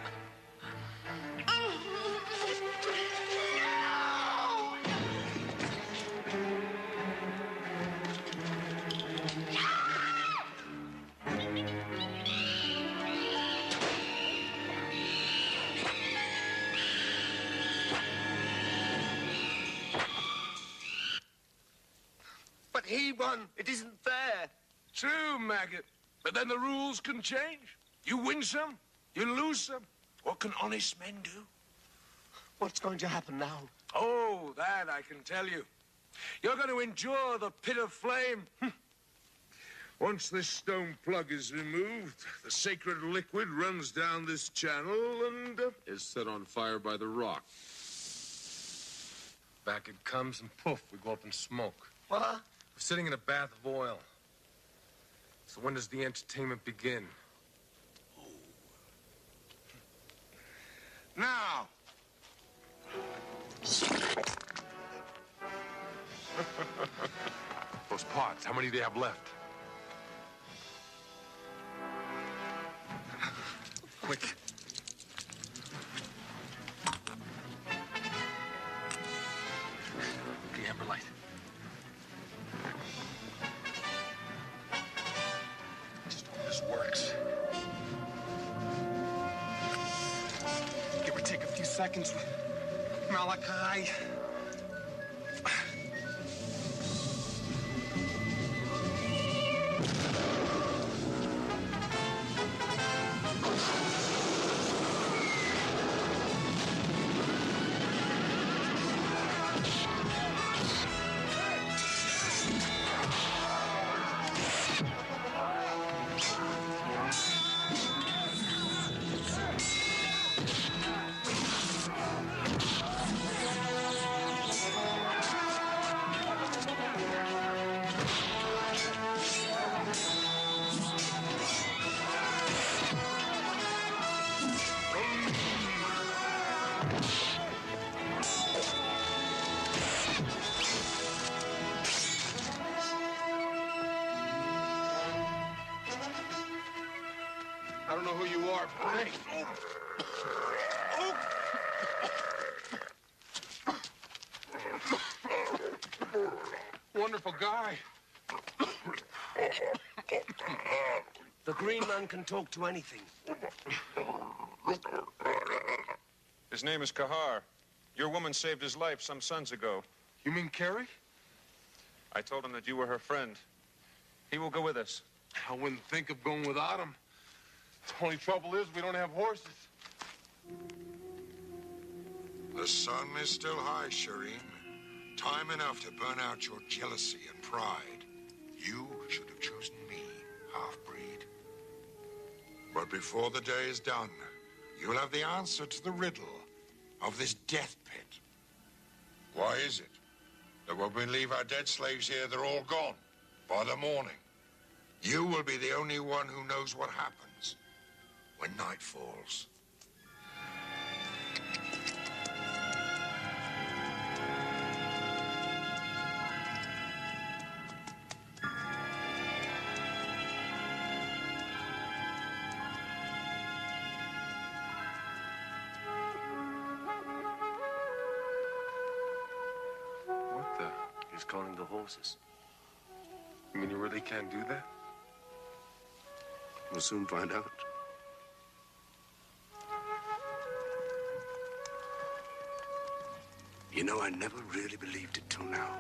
[SPEAKER 15] But he won. It isn't fair.
[SPEAKER 12] True, maggot. But then the rules can change. You win some, you lose some. What can honest men do?
[SPEAKER 15] What's going to happen now?
[SPEAKER 12] Oh, that I can tell you. You're going to endure the pit of flame. Once this stone plug is removed, the sacred liquid runs down this channel and is set on fire by the rock. Back it comes and poof, we go up in smoke.
[SPEAKER 15] What?
[SPEAKER 12] We're sitting in a bath of oil. So when does the entertainment begin?
[SPEAKER 9] Now!
[SPEAKER 12] Those pots, how many do they have left? Quick. The amber light. Just hope this works.
[SPEAKER 15] Give or take a few seconds. Malachi.
[SPEAKER 12] Wonderful guy.
[SPEAKER 15] The Green Man can talk to anything.
[SPEAKER 7] His name is Kahar. Your woman saved his life some suns ago.
[SPEAKER 6] You mean Carrie?
[SPEAKER 7] I told him that you were her friend. He will go with us.
[SPEAKER 6] I wouldn't think of going without him. The only trouble is we don't have horses.
[SPEAKER 3] The sun is still high, Shireen. Time enough to burn out your jealousy and pride. You should have chosen me, half-breed. But before the day is done, you'll have the answer to the riddle of this death pit. Why is it that when we leave our dead slaves here, they're all gone by the morning? You will be the only one who knows what happens when night falls.
[SPEAKER 6] What the?
[SPEAKER 10] He's calling the horses.
[SPEAKER 6] You mean you really can't do that?
[SPEAKER 10] We'll soon find out. You know, I never really believed it till now.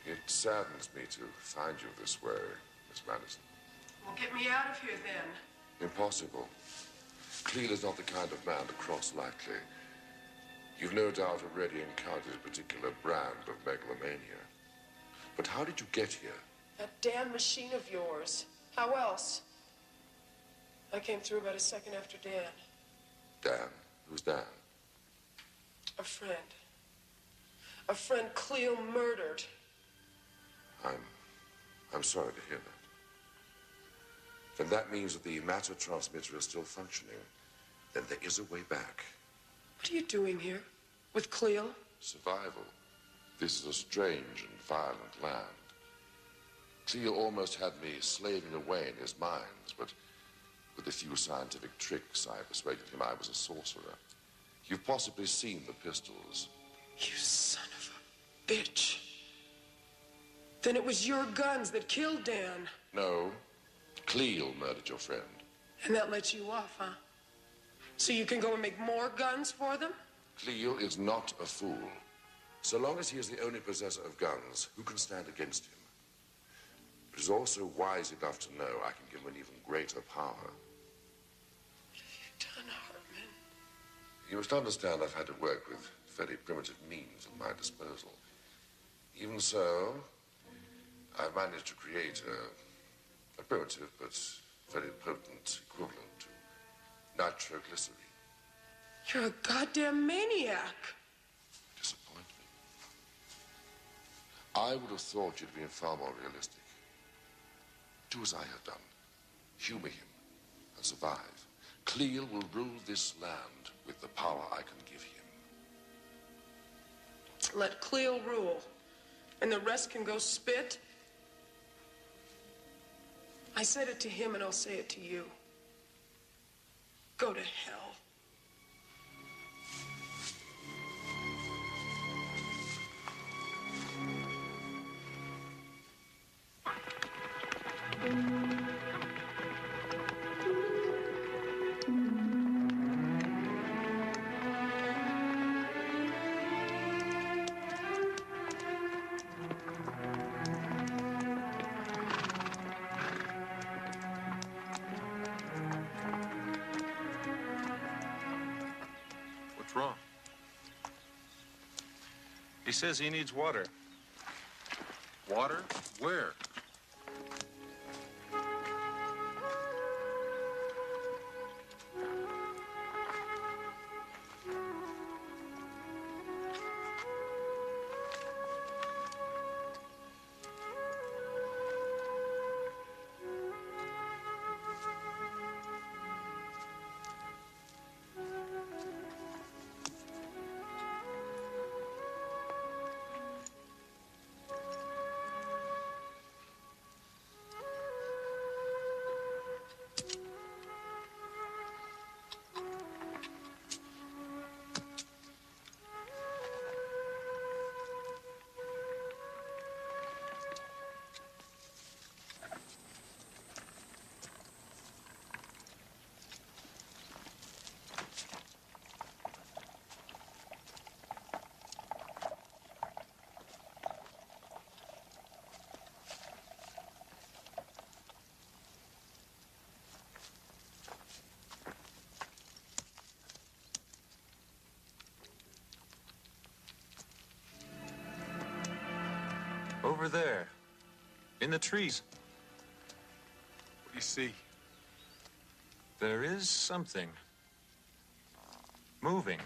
[SPEAKER 16] It saddens me to find you this way, Miss Madison.
[SPEAKER 8] Well, get me out of here then.
[SPEAKER 16] Impossible. Cleel is not the kind of man to cross lightly. You've no doubt already encountered a particular brand of megalomania. But how did you get here?
[SPEAKER 8] That damn machine of yours. How else? I came through about a second after Dan.
[SPEAKER 16] Dan? Who's Dan?
[SPEAKER 8] A friend. A friend Cleo murdered.
[SPEAKER 16] I'm sorry to hear that. Then that means that the matter transmitter is still functioning. Then there is a way back.
[SPEAKER 8] What are you doing here? With Cleo?
[SPEAKER 16] Survival. This is a strange and violent land. Cleo almost had me slaving away in his mines, but with a few scientific tricks, I persuaded him I was a sorcerer. You've possibly seen the pistols.
[SPEAKER 8] You son of a bitch. Then it was your guns that killed Dan.
[SPEAKER 16] No. Cleo murdered your friend.
[SPEAKER 8] And that lets you off, huh? So you can go and make more guns for them?
[SPEAKER 16] Cleo is not a fool. So long as he is the only possessor of guns, who can stand against him? But he's also wise enough to know I can give him an even greater power.
[SPEAKER 8] What have you done, Hartman?
[SPEAKER 16] You must understand I've had to work with very primitive means at my disposal. Even so, I've managed to create a primitive but very potent equivalent to nitroglycerine.
[SPEAKER 8] You're a goddamn maniac.
[SPEAKER 16] Disappoint me. I would have thought you'd been far more realistic. Do as I have done. Humor him and survive. Cleo will rule this land with the power I can give him.
[SPEAKER 8] Let Cleo rule, and the rest can go spit. I said it to him, and I'll say it to you. Go to hell.
[SPEAKER 7] What's wrong? He says he needs water.
[SPEAKER 6] Water? Where?
[SPEAKER 7] Over there. In the trees.
[SPEAKER 12] What do you see?
[SPEAKER 7] There is something. Moving.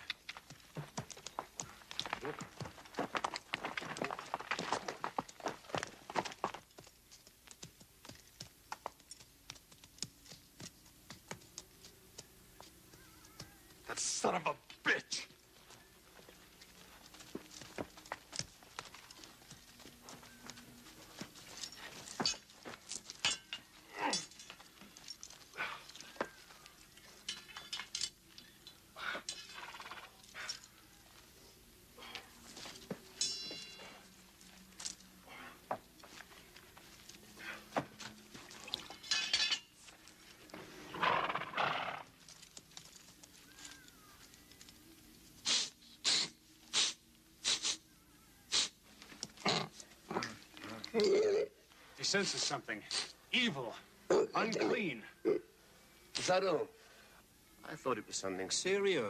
[SPEAKER 12] That son of a bitch!
[SPEAKER 17] He senses something. Evil. Unclean.
[SPEAKER 15] Is that all? I thought it was something serious.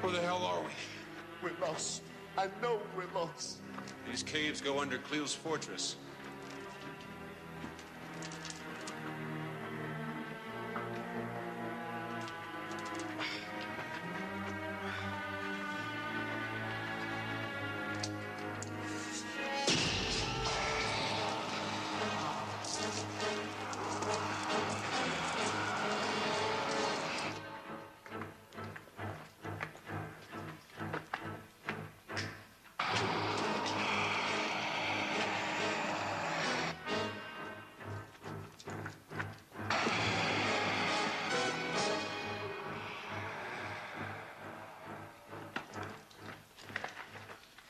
[SPEAKER 12] Where the hell are we?
[SPEAKER 15] We're lost. I know we're lost.
[SPEAKER 7] These caves go under Cleo's fortress.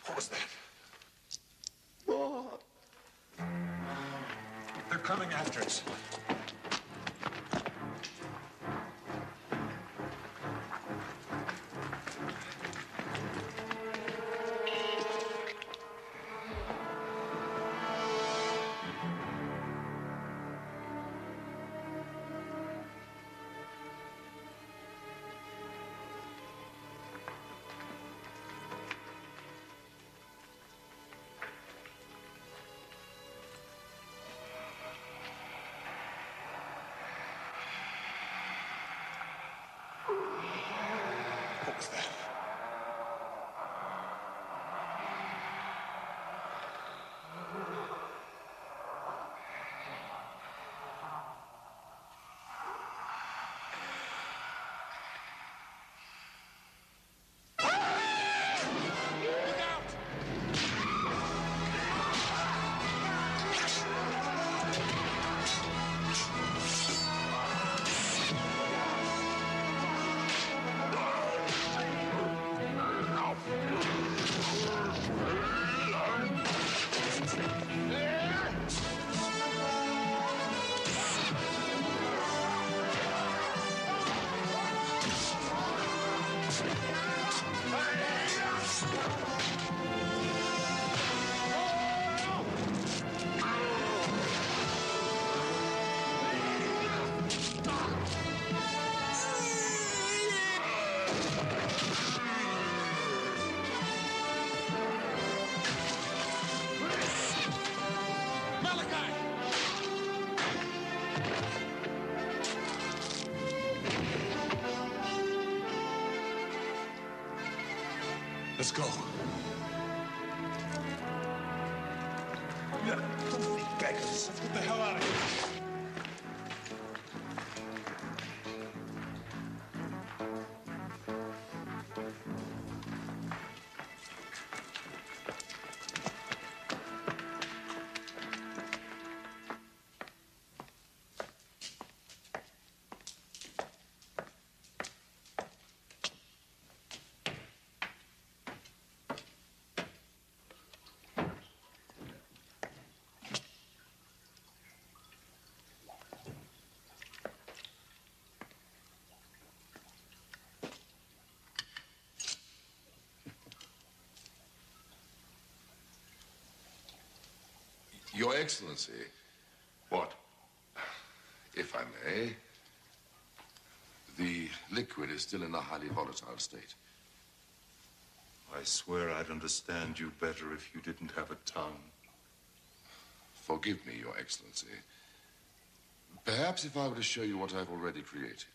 [SPEAKER 12] What was that?
[SPEAKER 15] More.
[SPEAKER 17] They're coming after us.
[SPEAKER 9] was that? Let's go. Yeah, filthy beggars. Let's get the hell out of here.
[SPEAKER 16] Your Excellency. What? If I may, the liquid is still in a highly volatile state.
[SPEAKER 9] I swear I'd understand you better if you didn't have a tongue.
[SPEAKER 16] Forgive me, Your Excellency. Perhaps if I were to show you what I've already created.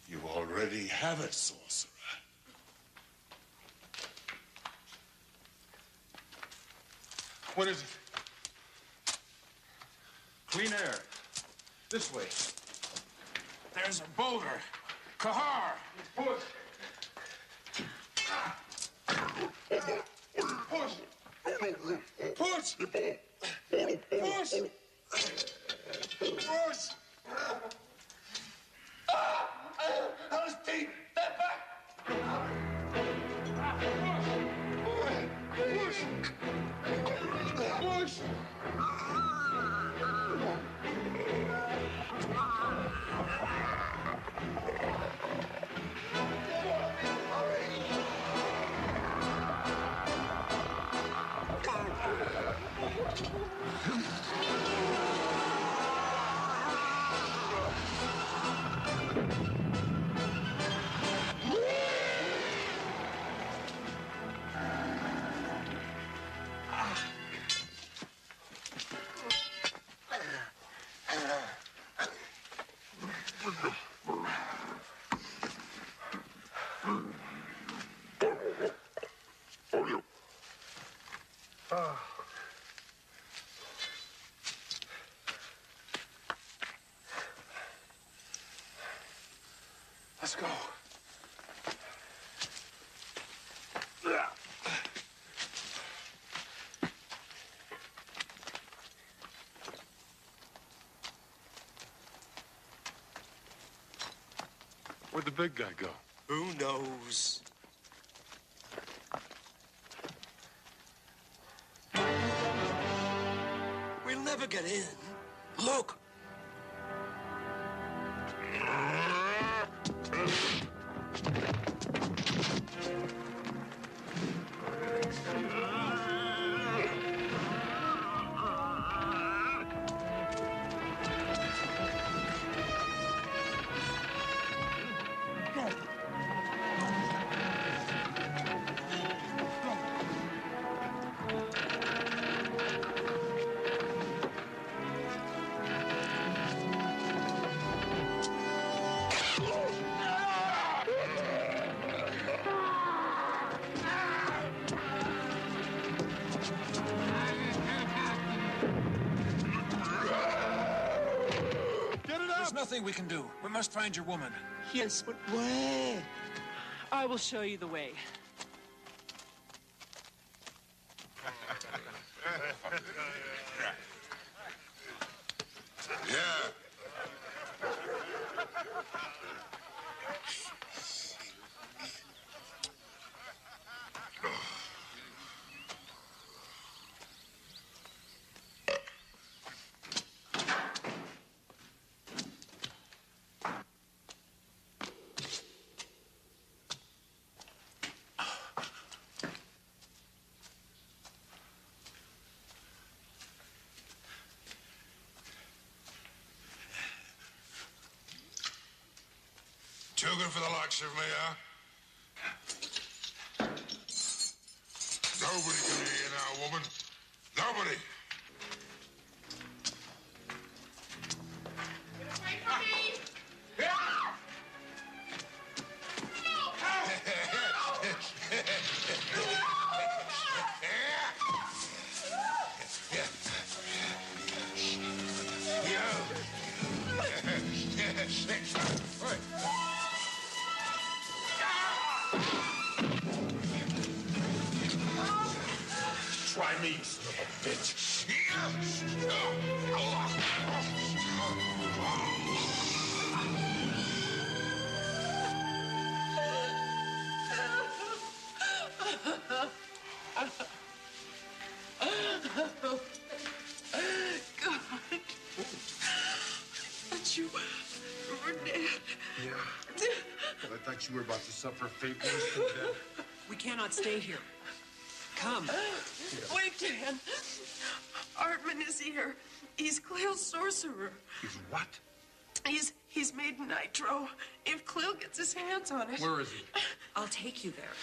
[SPEAKER 9] You already have it, sorcerer.
[SPEAKER 7] What is it? Clean air. This way. There's a boulder. Kahar! Push! Push! Push! Push! Push! Those teeth! Step back! Push! Push! Let's go.
[SPEAKER 6] Where'd the big guy go?
[SPEAKER 11] Who knows? We'll never get in. Look.
[SPEAKER 17] nothing we can do. We must find your woman.
[SPEAKER 14] Yes, but where? I will show you the way.
[SPEAKER 3] Yeah. Too good for the likes of me, huh? Nobody can hear you now, woman. Nobody.
[SPEAKER 5] Try me, son of a bitch.
[SPEAKER 8] God. But you were dead.
[SPEAKER 6] Yeah. Well, I thought you were about to suffer fate worse than death.
[SPEAKER 14] We cannot stay here. Come.
[SPEAKER 8] Wait, Dan. Artman is here. He's Cleo's sorcerer.
[SPEAKER 6] He's what?
[SPEAKER 8] He's made nitro. If Cleo gets his hands on it.
[SPEAKER 6] Where is he?
[SPEAKER 14] I'll take you there.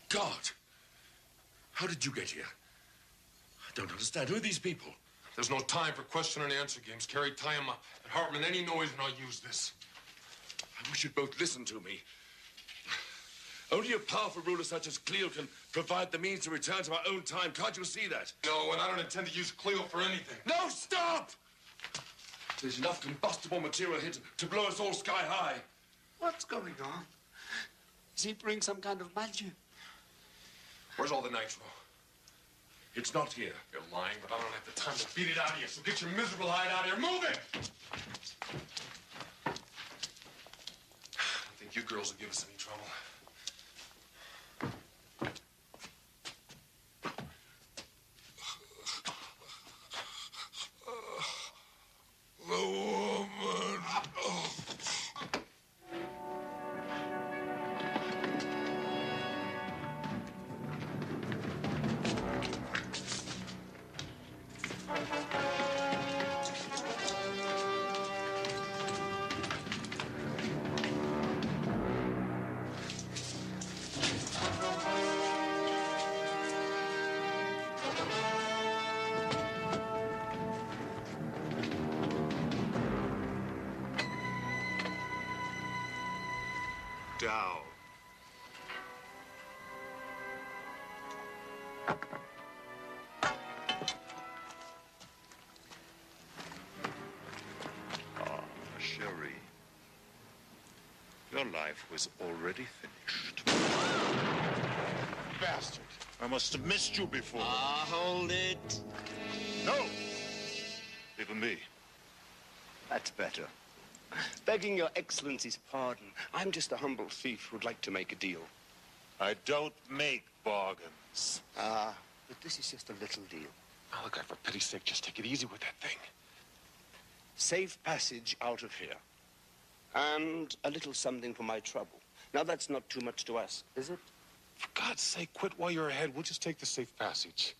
[SPEAKER 5] God! How did you get here? I don't understand. Who are these people?
[SPEAKER 6] There's no time for question and answer games. Carrie, tie him up. And Hartman, any noise and I'll use this.
[SPEAKER 5] I wish you'd both listen to me. Only a powerful ruler such as Cleo can provide the means to return to our own time. Can't you see that?
[SPEAKER 6] No, and I don't intend to use Cleo for anything.
[SPEAKER 5] No, stop! There's enough combustible material here to blow us all sky high.
[SPEAKER 10] What's going on? Is he bring some kind of magic?
[SPEAKER 6] Where's all the nitro?
[SPEAKER 5] It's not here.
[SPEAKER 6] You're lying, but I don't have the time to beat it out of you, so get your miserable hide out of here. Move it! I don't think you girls will give us any trouble.
[SPEAKER 3] The woman. Oh.
[SPEAKER 9] Down. Ah, Sherry. Your life was already finished.
[SPEAKER 12] Bastard.
[SPEAKER 9] I must have missed you before.
[SPEAKER 15] Hold it.
[SPEAKER 9] No! Even me.
[SPEAKER 15] That's better. Begging your excellency's pardon, I'm just a humble thief who'd like to make a deal.
[SPEAKER 9] I don't make bargains.
[SPEAKER 15] Ah, but this is just a little deal.
[SPEAKER 6] Oh, look, for pity's sake, just take it easy with that thing.
[SPEAKER 15] Safe passage out of here. And a little something for my trouble. Now, that's not too much to ask, is it?
[SPEAKER 6] For God's sake, quit while you're ahead. We'll just take the safe passage.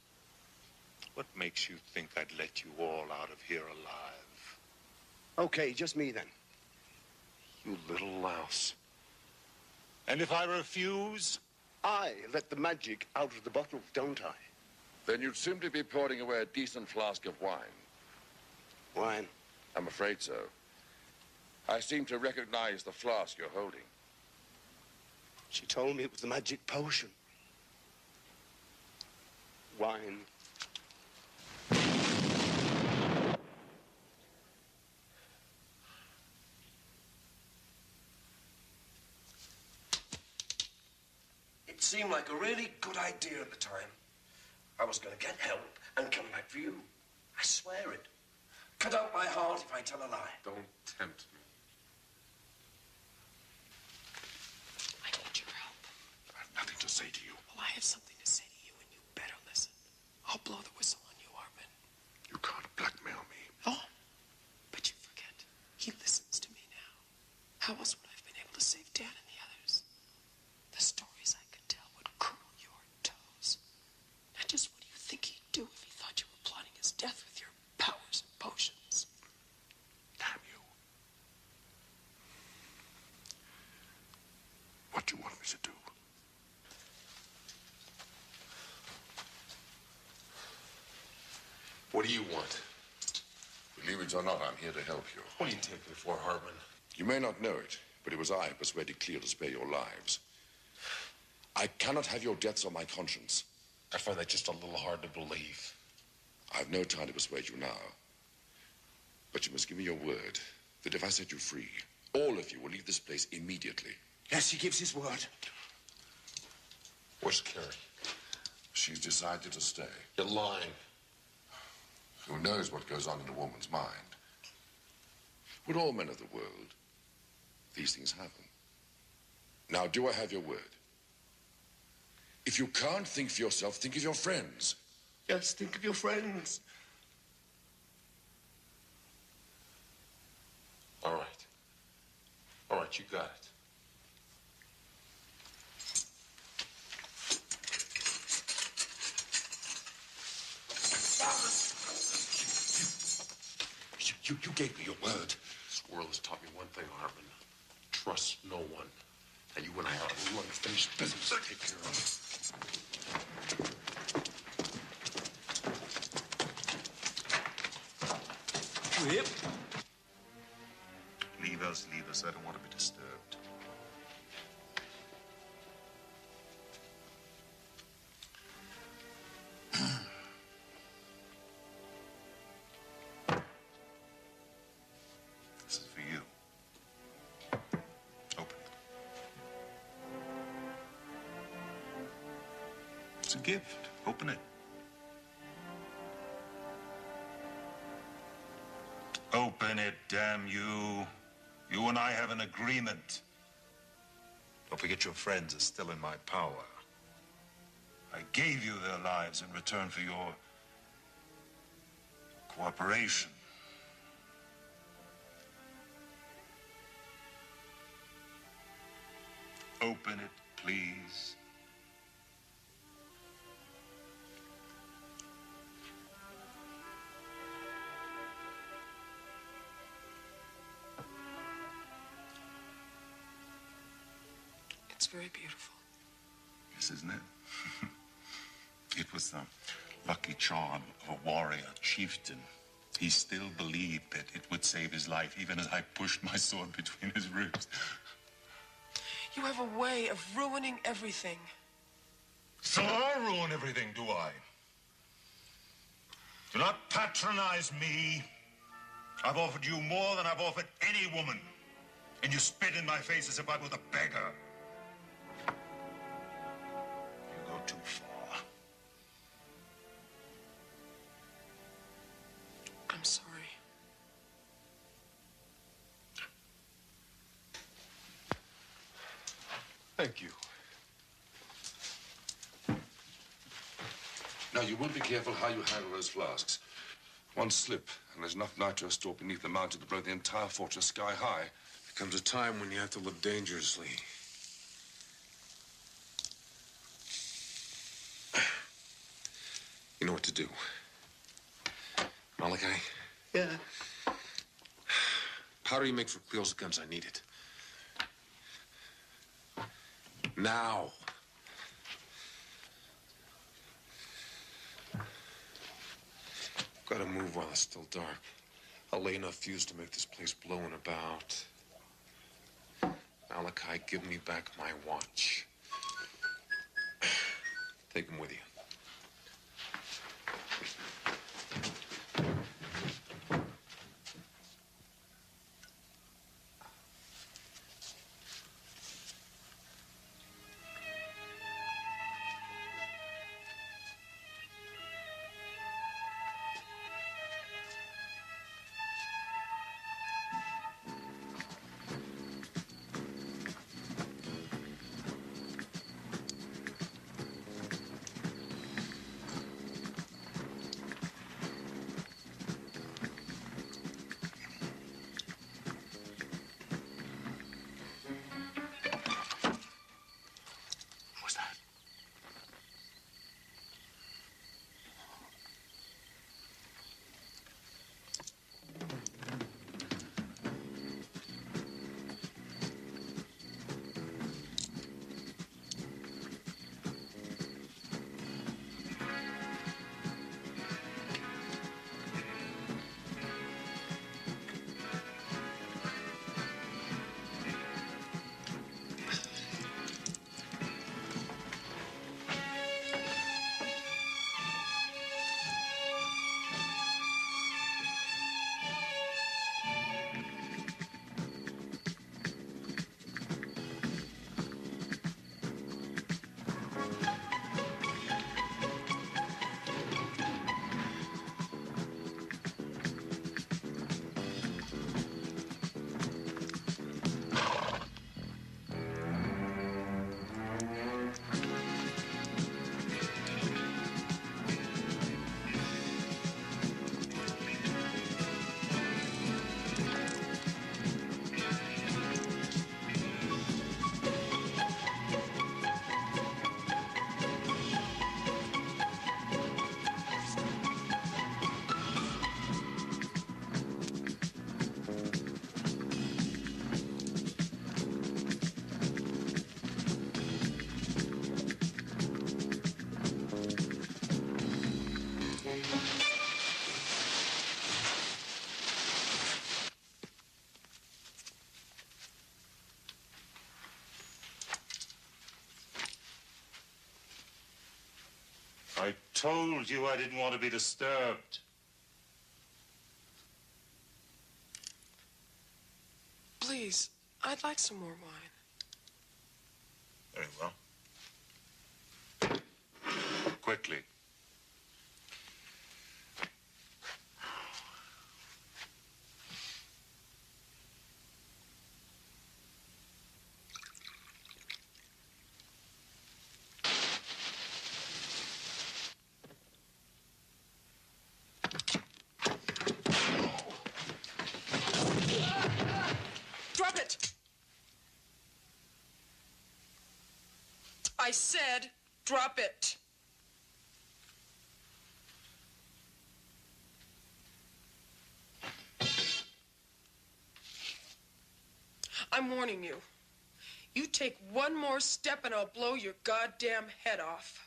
[SPEAKER 9] What makes you think I'd let you all out of here alive?
[SPEAKER 15] Okay, just me then.
[SPEAKER 6] You little louse.
[SPEAKER 9] And if I refuse?
[SPEAKER 15] I let the magic out of the bottle, don't I?
[SPEAKER 16] Then you'd simply be pouring away a decent flask of wine.
[SPEAKER 15] Wine?
[SPEAKER 16] I'm afraid so. I seem to recognize the flask you're holding.
[SPEAKER 15] She told me it was the magic potion. Wine.
[SPEAKER 5] It seemed like a really good idea at the time. I was going to get help and come back for you. I swear it. Cut out my heart if I tell a lie.
[SPEAKER 6] Don't tempt me.
[SPEAKER 8] I need your help.
[SPEAKER 16] I have nothing to say to you.
[SPEAKER 8] Well, I have something to say to you, and you better listen. I'll blow the whistle on you, Hartman.
[SPEAKER 16] You can't blackmail me.
[SPEAKER 8] Oh, but you forget. He listens to me now. How else would I have been able to save Dan and the others? The stories I could tell would curl your toes. Now, just what do you think he'd do if he thought you were plotting his death with your powers and potions?
[SPEAKER 16] Damn you. What do you want me to do?
[SPEAKER 6] What do you want?
[SPEAKER 16] Believe it or not, I'm here to help you.
[SPEAKER 6] What do you take me for, Hartman?
[SPEAKER 16] You may not know it, but it was I who persuaded Cleo to spare your lives. I cannot have your deaths on my conscience.
[SPEAKER 6] I find that just a little hard to believe.
[SPEAKER 16] I have no time to persuade you now. But you must give me your word that if I set you free, all of you will leave this place immediately.
[SPEAKER 5] Yes, he gives his word.
[SPEAKER 6] Where's Carrie?
[SPEAKER 16] She's decided to stay.
[SPEAKER 6] You're lying.
[SPEAKER 16] Who knows what goes on in a woman's mind? With all men of the world, these things happen. Now, do I have your word? If you can't think for yourself, think of your friends.
[SPEAKER 5] Yes, think of your friends.
[SPEAKER 6] All right. All right, you got it.
[SPEAKER 16] You gave me your word.
[SPEAKER 6] This world has taught me one thing, Hartman. Trust no one. Now, you and I ought to run finished business to take care of.
[SPEAKER 9] Whip. Leave us, leave us. I don't want to be disturbed. This is for you. Open it. It's a gift. Open it. Open it, damn you. You and I have an agreement. Don't forget your friends are still in my power. I gave you their lives in return for your cooperation. Open it, please.
[SPEAKER 8] It's very beautiful.
[SPEAKER 9] Yes, isn't it? It was the lucky charm of a warrior chieftain. He still believed that it would save his life, even as I pushed my sword between his ribs.
[SPEAKER 8] You have a way of ruining everything.
[SPEAKER 9] So I ruin everything, do I? Do not patronize me. I've offered you more than I've offered any woman. And you spit in my face as if I were the beggar. You go too far.
[SPEAKER 8] I'm sorry.
[SPEAKER 6] Thank you.
[SPEAKER 16] Now, you will be careful how you handle those flasks. One slip, and there's enough nitro stored beneath the mountain to blow the entire fortress sky high.
[SPEAKER 6] There comes a time when you have to live dangerously. You know what to do. Malachi?
[SPEAKER 5] Yeah.
[SPEAKER 6] Powder you make for Cleo's guns, I need it. Now. Gotta move while it's still dark. I'll lay enough fuse to make this place blow in about. Malachi, give me back my watch. Take him with you.
[SPEAKER 9] I told you I didn't want to be disturbed.
[SPEAKER 8] Please, I'd like some more wine.
[SPEAKER 9] Very well. Quickly.
[SPEAKER 8] Drop it! I said, drop it. I'm warning you. You take one more step and I'll blow your goddamn head off.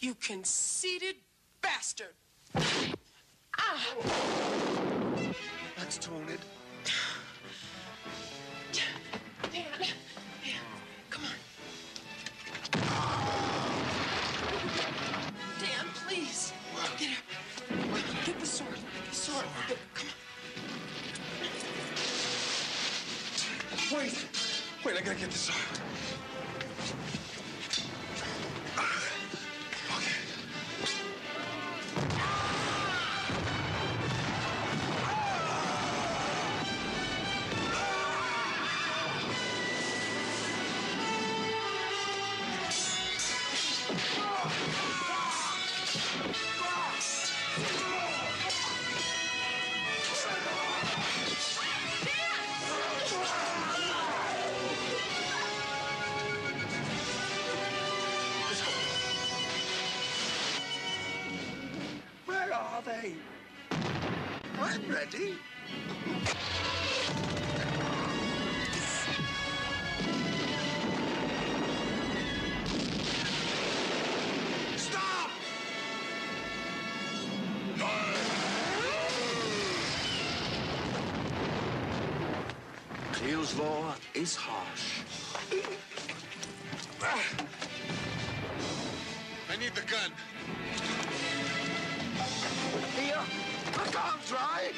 [SPEAKER 8] You conceited bastard! Ah!
[SPEAKER 6] Let's tone it.
[SPEAKER 8] Dan, come on. Dan, please. Get up. Get the sword. Get the sword. Come on.
[SPEAKER 6] Wait, I gotta get this off.
[SPEAKER 15] are they? I'm ready.
[SPEAKER 2] Stop!
[SPEAKER 15] Cleo's law is harsh.
[SPEAKER 12] I need the gun.
[SPEAKER 15] Here, I can't try.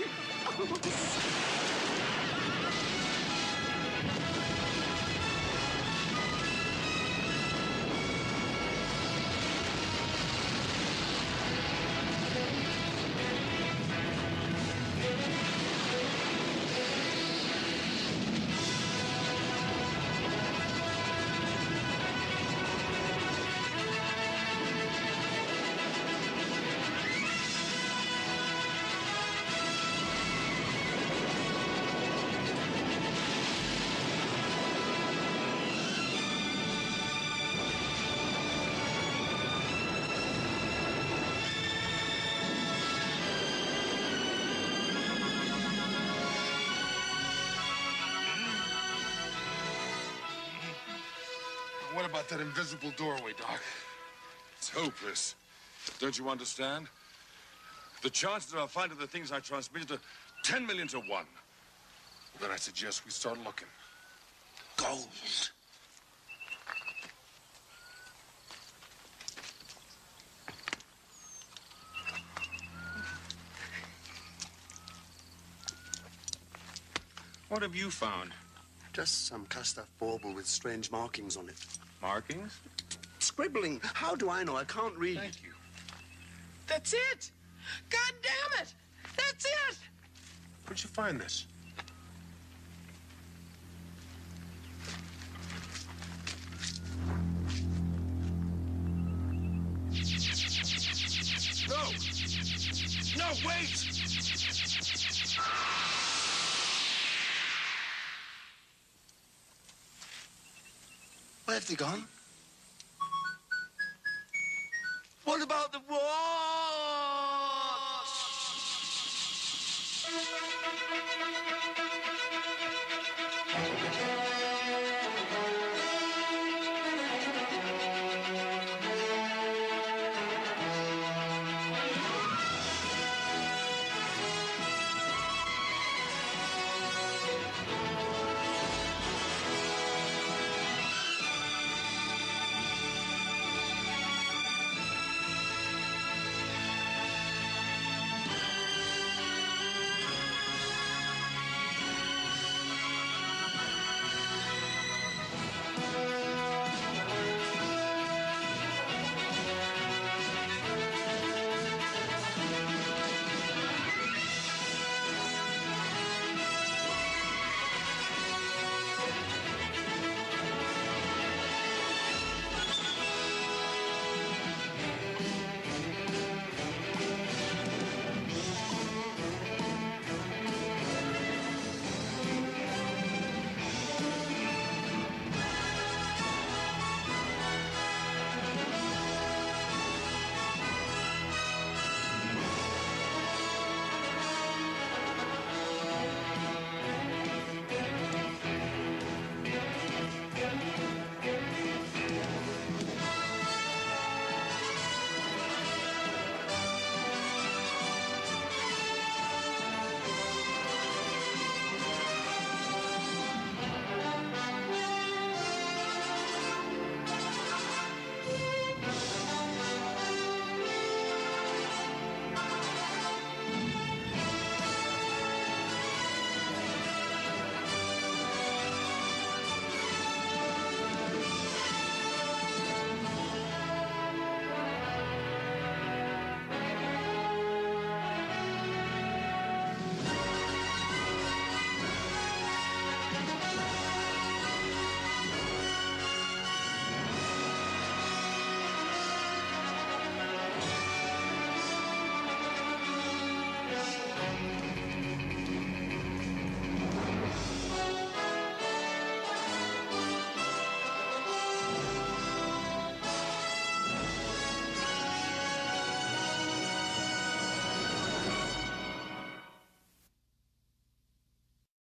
[SPEAKER 12] What about that invisible doorway, Doc?
[SPEAKER 16] It's hopeless. Don't you understand? The chances that I'll find the things I transmitted are 10 million to 1.
[SPEAKER 12] Well, then I suggest we start looking.
[SPEAKER 15] Gold.
[SPEAKER 7] What have you found?
[SPEAKER 10] Just some cast-off bauble with strange markings on it.
[SPEAKER 7] Markings?
[SPEAKER 10] Scribbling. How do I know? I can't read.
[SPEAKER 12] Thank you.
[SPEAKER 8] That's it! God damn it! That's it!
[SPEAKER 12] Where'd you find this?
[SPEAKER 15] No! No, wait!
[SPEAKER 10] Where have they gone?
[SPEAKER 15] What about the watch?